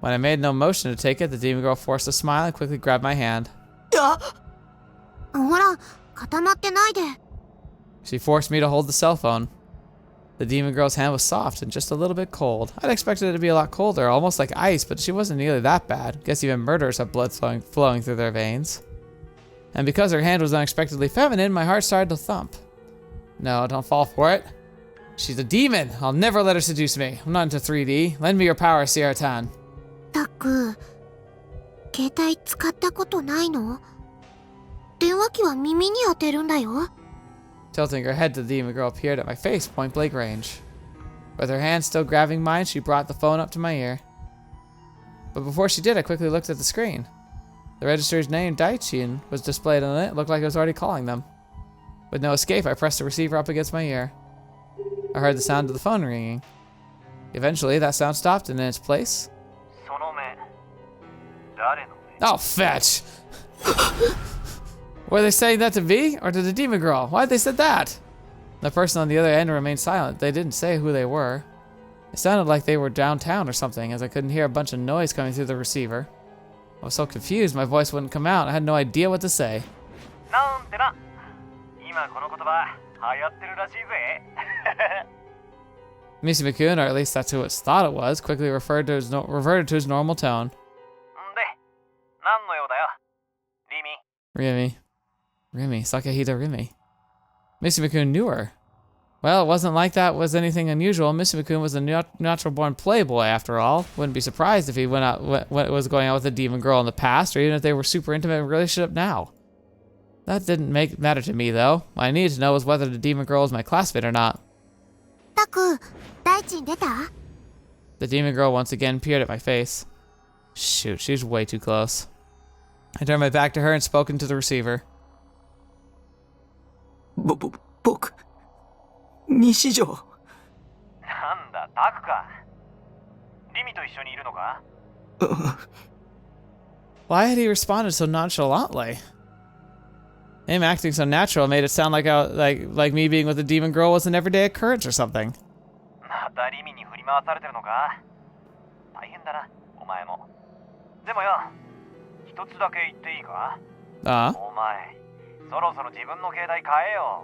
When I made no motion to take it, the demon girl forced a smile and quickly grabbed my hand. ほら、固まってないで。 She forced me to hold the cell phone. The demon girl's hand was soft and just a little bit cold. I'd expected it to be a lot colder, almost like ice, but she wasn't nearly that bad. Guess even murderers have blood flowing through their veins. And because her hand was unexpectedly feminine, my heart started to thump. No, don't fall for it. She's a demon. I'll never let her seduce me. I'm not into 3D. Lend me your power, Sierra-tan. たく、携帯使ったことないの？電話機は耳に当てるんだよ。 Tilting her head, the demon girl appeared at my face, point-blank range. With her hand still grabbing mine, she brought the phone up to my ear. But before she did, I quickly looked at the screen. The register's name, Daichin, was displayed on it. It looked like I was already calling them. With no escape, I pressed the receiver up against my ear. I heard the sound of the phone ringing. Eventually, that sound stopped, and in its place... Oh, fetch! Were they saying that to me, or to the demon girl? Why'd they said that? The person on the other end remained silent. They didn't say who they were. It sounded like they were downtown or something, as I couldn't hear a bunch of noise coming through the receiver. I was so confused, my voice wouldn't come out. I had no idea what to say. なんてな。今この言葉流行ってるらしいぜ。Misumakun, or at least that's who it thought it was, quickly reverted to his normal tone. んで、何の用だよ。リミ。Rimi, Sakihata Rimi. Misumakun knew her. Well, it wasn't like that was anything unusual. Misumakun was a natural-born playboy, after all. Wouldn't be surprised if he was going out with a demon girl in the past, or even if they were super intimate in a relationship now. That didn't matter to me, though. What I needed to know was whether the demon girl was my classmate or not. タク、大地に出た？ The demon girl once again peered at my face. Shoot, she's way too close. I turned my back to her and spoke into the receiver. 僕、西条。なんだ、タクか。リミと一緒にいるのか？ Why had he responded so nonchalantly? Him acting so natural made it sound like me being with the demon girl was an everyday occurrence or something. またリミに振り回されてるのか？大変だな、お前も。でもよ、一つだけ言っていいか？お前、そろそろ自分の携帯変えよ。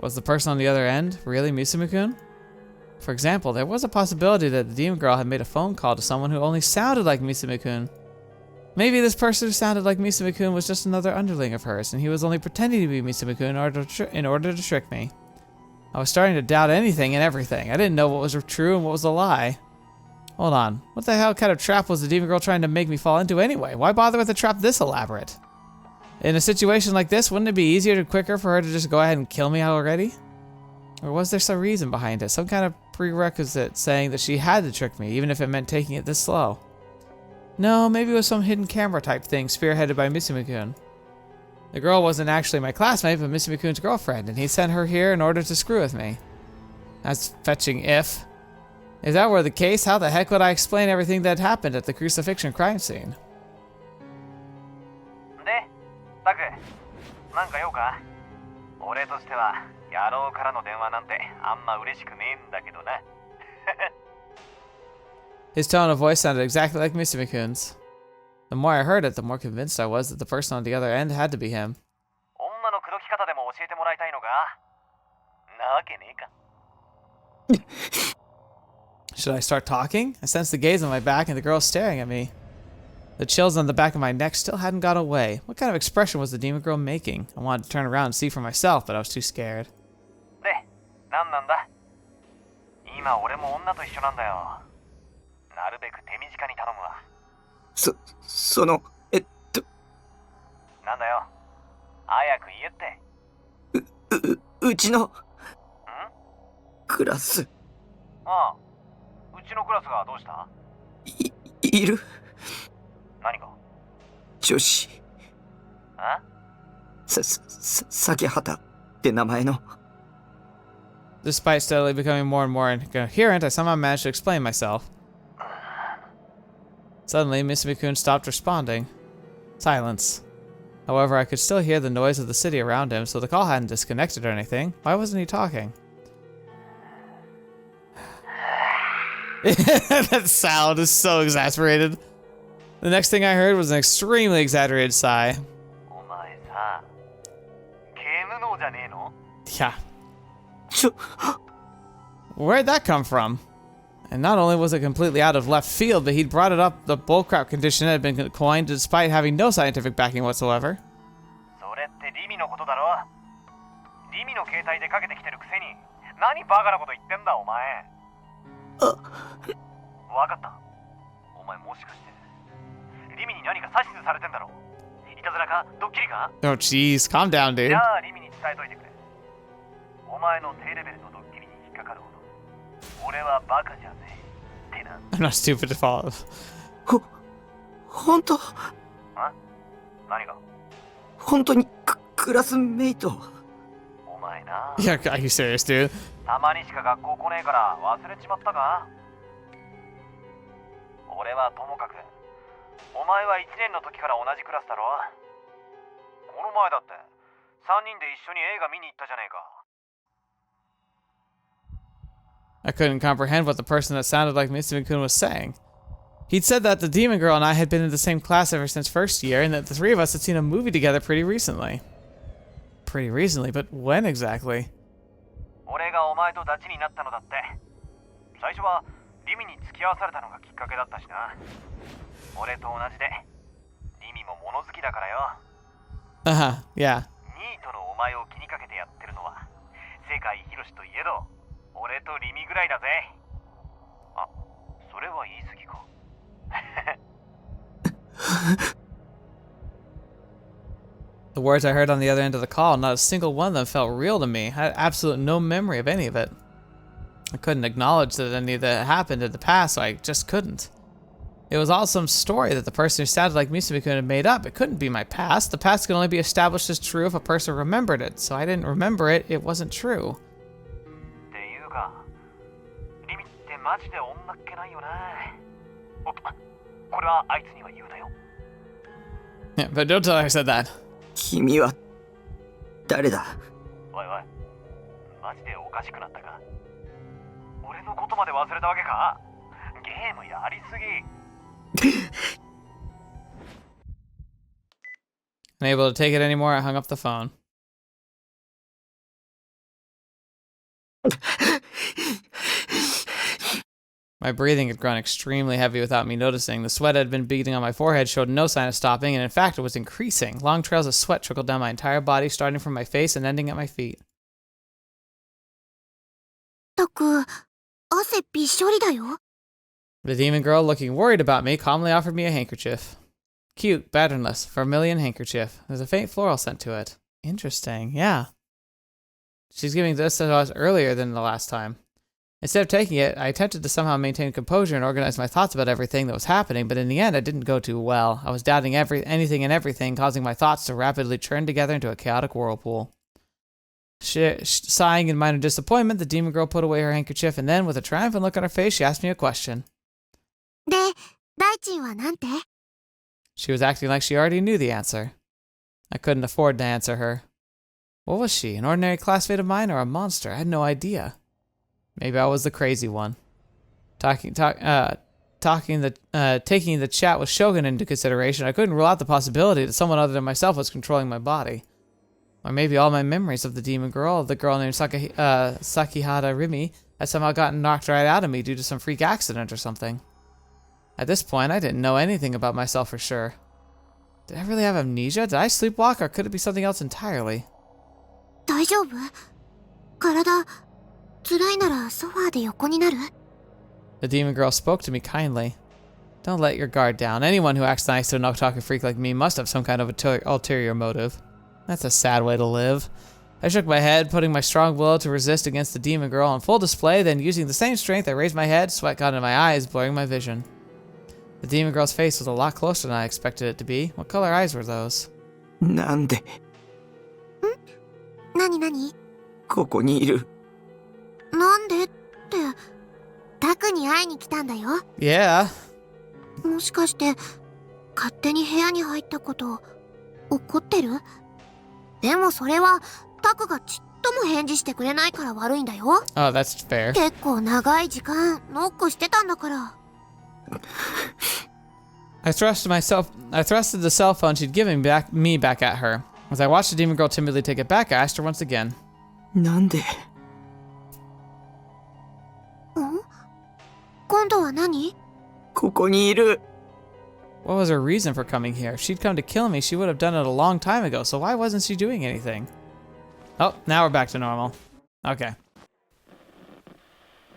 Was the person on the other end really Misumakun? For example, there was a possibility that the demon girl had made a phone call to someone who only sounded like Misumakun. Maybe this person who sounded like Misumakun was just another underling of hers, and he was only pretending to be Misumakun in order to trick me. I was starting to doubt anything and everything. I didn't know what was true and what was a lie. Hold on. What the hell kind of trap was the demon girl trying to make me fall into anyway? Why bother with a trap this elaborate? In a situation like this, wouldn't it be easier and quicker for her to just go ahead and kill me already? Or was there some reason behind it? Some kind of prerequisite saying that she had to trick me, even if it meant taking it this slow? No, maybe it was some hidden camera type thing spearheaded by Misumakun. The girl wasn't actually my classmate, but Misumakun's girlfriend, and he sent her here in order to screw with me. That's fetching if. If that were the case, how the heck would I explain everything that happened at the crucifixion crime scene? で、タク、なんか用か？俺としては野郎からの電話なんてあんま嬉しくねえんだけどな。His tone of voice sounded exactly like Misumakun's. The more I heard it, the more convinced I was that the person on the other end had to be him. 女の口説き方でも教えてもらいたいのか？なわけねえか。Should I start talking? I sensed the gaze on my back and the girl staring at me. The chills on the back of my neck still hadn't gone away. What kind of expression was the demon girl making? I wanted to turn around and see for myself, but I was too scared. で、なんだ？今俺も女と一緒なんだよ。なるべく手短に頼むわ。その、なんだよ。早く言えって。うちの、クラス。ああ、うちのクラスがどうした？いる。何か？女子。あ？咲畑って名前の。Despite steadily becoming more and more incoherent, I somehow managed to explain myself. Suddenly, Misumakun stopped responding. Silence. However, I could still hear the noise of the city around him, so the call hadn't disconnected or anything. Why wasn't he talking? That sound is so exasperated. The next thing I heard was an extremely exaggerated sigh. お前さ、ゲーム脳じゃねえの？ Yeah. Where'd that come from? And not only was it completely out of left field, but he'd brought it up the bullcrap condition that had been coined despite having no scientific backing whatsoever. それってリミのことだろ？リミの携帯でかけてきてるくせに、何バカなこと言ってんだお前。わかった。お前もしかしてリミに何か指図されてんだろ？いたずらか？ドッキリか？ Oh jeez, calm down, じ dude. ゃあリミに伝えといてくれ。お前の低レベルのドッキリに引っかかるほど俺はバカじゃねえってな。 I'm not stupid to follow. 本当？何が？本当にクラスメイト。お前な。 Yeah, are you serious, dude? たまにしか学校来ねえから忘れちまったか？俺はともかく、お前は1年の時から同じクラスだろ？この前だって3人で一緒に映画見に行ったじゃねえか。I couldn't comprehend what the person that sounded like Mitsumi-kun was saying. He'd said that the demon girl and I had been in the same class ever since first year, and that the three of us had seen a movie together pretty recently. Pretty recently, but when exactly? 俺がお前とダチになったのだって。最初はリミに付き合わされたのがきっかけだったしな。俺と同じで、リミも物好きだからよ。Yeah. ニートのお前を気にかけてやってるのは、世界広しといえど、俺とリミぐらいだぜ。あ、それは言い過ぎか。The words I heard on the other end of the call, not a single one of them felt real to me. I had absolutely no memory of any of it. I couldn't acknowledge that any of that happened in the past, so I just couldn't. It was all some story that the person who sounded like Mitsumi-kun had made up. It couldn't be my past. The past could only be established as true if a person remembered it, so I didn't remember it. It wasn't true. っていうか、リミってマジで女っ気ないよな。おっと、これはあいつには言うなよ。Yeah, but don't tell her I said that. 君は誰だ？おいおい、マジでおかしくなったか？俺のことまで忘れたわけか？ゲームやりすぎ。Unable to take it anymore, I hung up the phone. My breathing had grown extremely heavy without me noticing. The sweat that had been beading on my forehead showed no sign of stopping, and in fact, it was increasing. Long trails of sweat trickled down my entire body, starting from my face and ending at my feet. たく、汗びっしょりだよ。 The demon girl, looking worried about me, calmly offered me a handkerchief. Cute, patternless, vermilion handkerchief. There's a faint floral scent to it. Interesting, yeah. She's giving this to us earlier than the last time. Instead of taking it, I attempted to somehow maintain composure and organize my thoughts about everything that was happening, but in the end, it didn't go too well. I was doubting anything and everything, causing my thoughts to rapidly churn together into a chaotic whirlpool. Sighing in minor disappointment, the demon girl put away her handkerchief, and then, with a triumphant look on her face, she asked me a question. で、大臣はなんて？ She was acting like she already knew the answer. I couldn't afford to answer her. What was she, an ordinary classmate of mine or a monster? I had no idea. Maybe I was the crazy one. Taking the chat with Shogun into consideration, I couldn't rule out the possibility that someone other than myself was controlling my body. Or maybe all my memories of the demon girl, the girl named Sakihata Rimi, had somehow gotten knocked right out of me due to some freak accident or something. At this point, I didn't know anything about myself for sure. Did I really have amnesia? Did I sleepwalk, or could it be something else entirely? 大丈夫？体、辛いならソファーで横になる？ The demon girl spoke to me kindly. Don't let your guard down. Anyone who acts nice to an otaku freak like me must have some kind of ulterior motive. That's a sad way to live. I shook my head, putting my strong will to resist against the demon girl on full display, then using the same strength, I raised my head, sweat got into my eyes, blurring my vision. The demon girl's face was a lot closer than I expected it to be. What color eyes were those? なんで？何何？ここにいる。なんでって、タクに会いに来たんだよ。Yeah. もしかして、勝手に部屋に入ったこと、怒ってる？でもそれは、タクがちっとも返事してくれないから悪いんだよ。Oh, that's fair. 結構長い時間、ノックしてたんだから。I thrusted the cell phone she'd given me back at her. As I watched the demon girl timidly take it back, I asked her once again. なんで？今度は何？ここにいる。What was her reason for coming here? If she'd come to kill me, she would have done it a long time ago, so why wasn't she doing anything? Oh, now we're back to normal. Okay.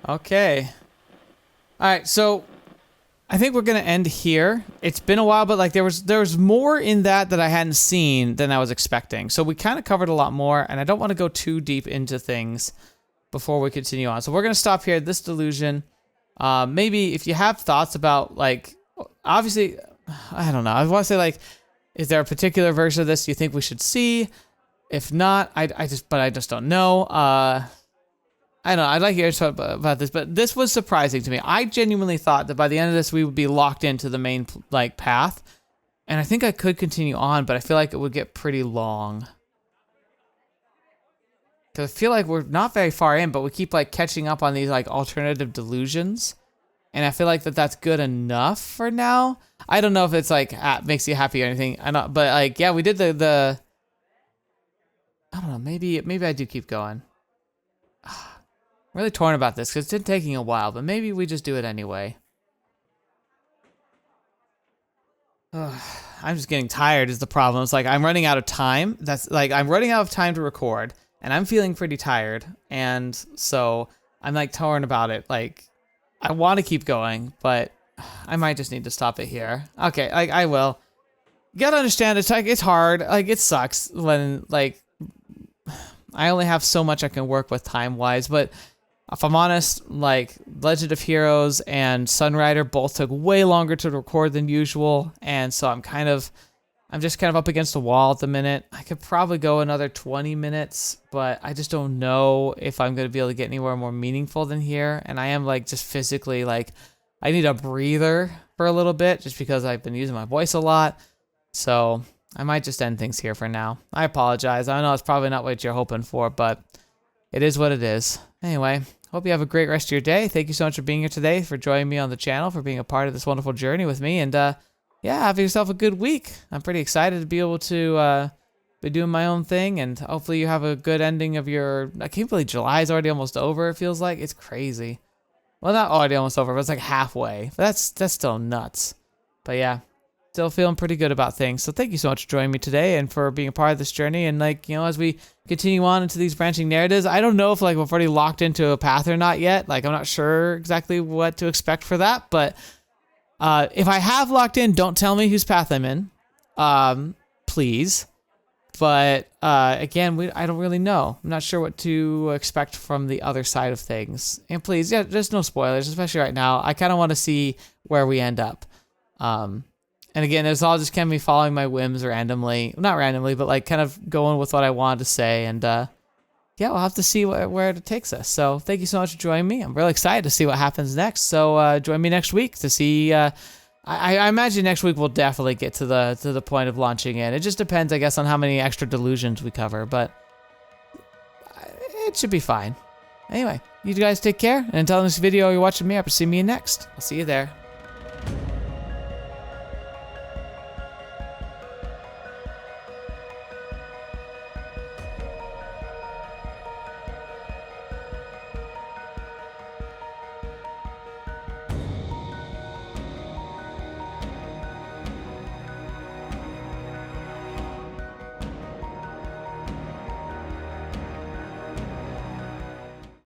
Okay. Alright, so I think we're gonna end here. It's been a while, but like there was more in that I hadn't seen than I was expecting. So we kind of covered a lot more, and I don't want to go too deep into things before we continue on. So we're gonna stop here at this delusion. Maybe if you have thoughts about, like, obviously, I don't know. I want to say, like, is there a particular version of this you think we should see? If not, I just don't know. I don't know. I'd like to hear about this, but this was surprising to me. I genuinely thought that by the end of this, we would be locked into the main, like, path. And I think I could continue on, but I feel like it would get pretty long. Because I feel like we're not very far in, but we keep like catching up on these like alternative delusions. And I feel like that's good enough for now. I don't know if it's like makes you happy or anything. I know, but like, yeah, we did the I don't know, maybe I do keep going. I'm really torn about this because it's been taking a while, but maybe we just do it anyway. I'm just getting tired is the problem. It's like I'm running out of time. That's like I'm running out of time to record, and I'm feeling pretty tired, and so I'm like torn about it. Like I want to keep going, but I might just need to stop it here. Okay, like I will. You gotta understand, it's like it's hard. Like it sucks when like I only have so much I can work with time-wise, but if I'm honest, like Legend of Heroes and Sunrider both took way longer to record than usual, and so I'm just kind of up against the wall at the minute. I could probably go another 20 minutes, but I just don't know if I'm gonna be able to get anywhere more meaningful than here. And I am like just physically like I need a breather for a little bit just because I've been using my voice a lot. So I might just end things here for now. I apologize. I know it's probably not what you're hoping for, but it is what it is. Anyway, hope you have a great rest of your day. Thank you so much for being here today, for joining me on the channel, for being a part of this wonderful journey with me. And yeah, have yourself a good week. I'm pretty excited to be able to be doing my own thing, and hopefully you have a good ending of your... I can't believe July is already almost over, it feels like. It's crazy. Well, not already almost over, but it's like halfway. But that's still nuts. But yeah, still feeling pretty good about things. So thank you so much for joining me today and for being a part of this journey. And like, you know, as we continue on into these branching narratives, I don't know if like we've already locked into a path or not yet. Like I'm not sure exactly what to expect for that, but if I have locked in, don't tell me whose path I'm in, please. But again, I don't really know. I'm not sure what to expect from the other side of things. And please, yeah, just no spoilers, especially right now. I kind of want to see where we end up. And again, it's all just kind of me following my whims randomly. Not randomly, but like kind of going with what I wanted to say. And yeah, we'll have to see where it takes us. So thank you so much for joining me. I'm really excited to see what happens next. So join me next week to see... I imagine next week we'll definitely get to the point of launching in. It just depends, I guess, on how many extra delusions we cover, but it should be fine. Anyway, you guys take care, and until the next video you're watching me, I hope to see me next. I'll see you there.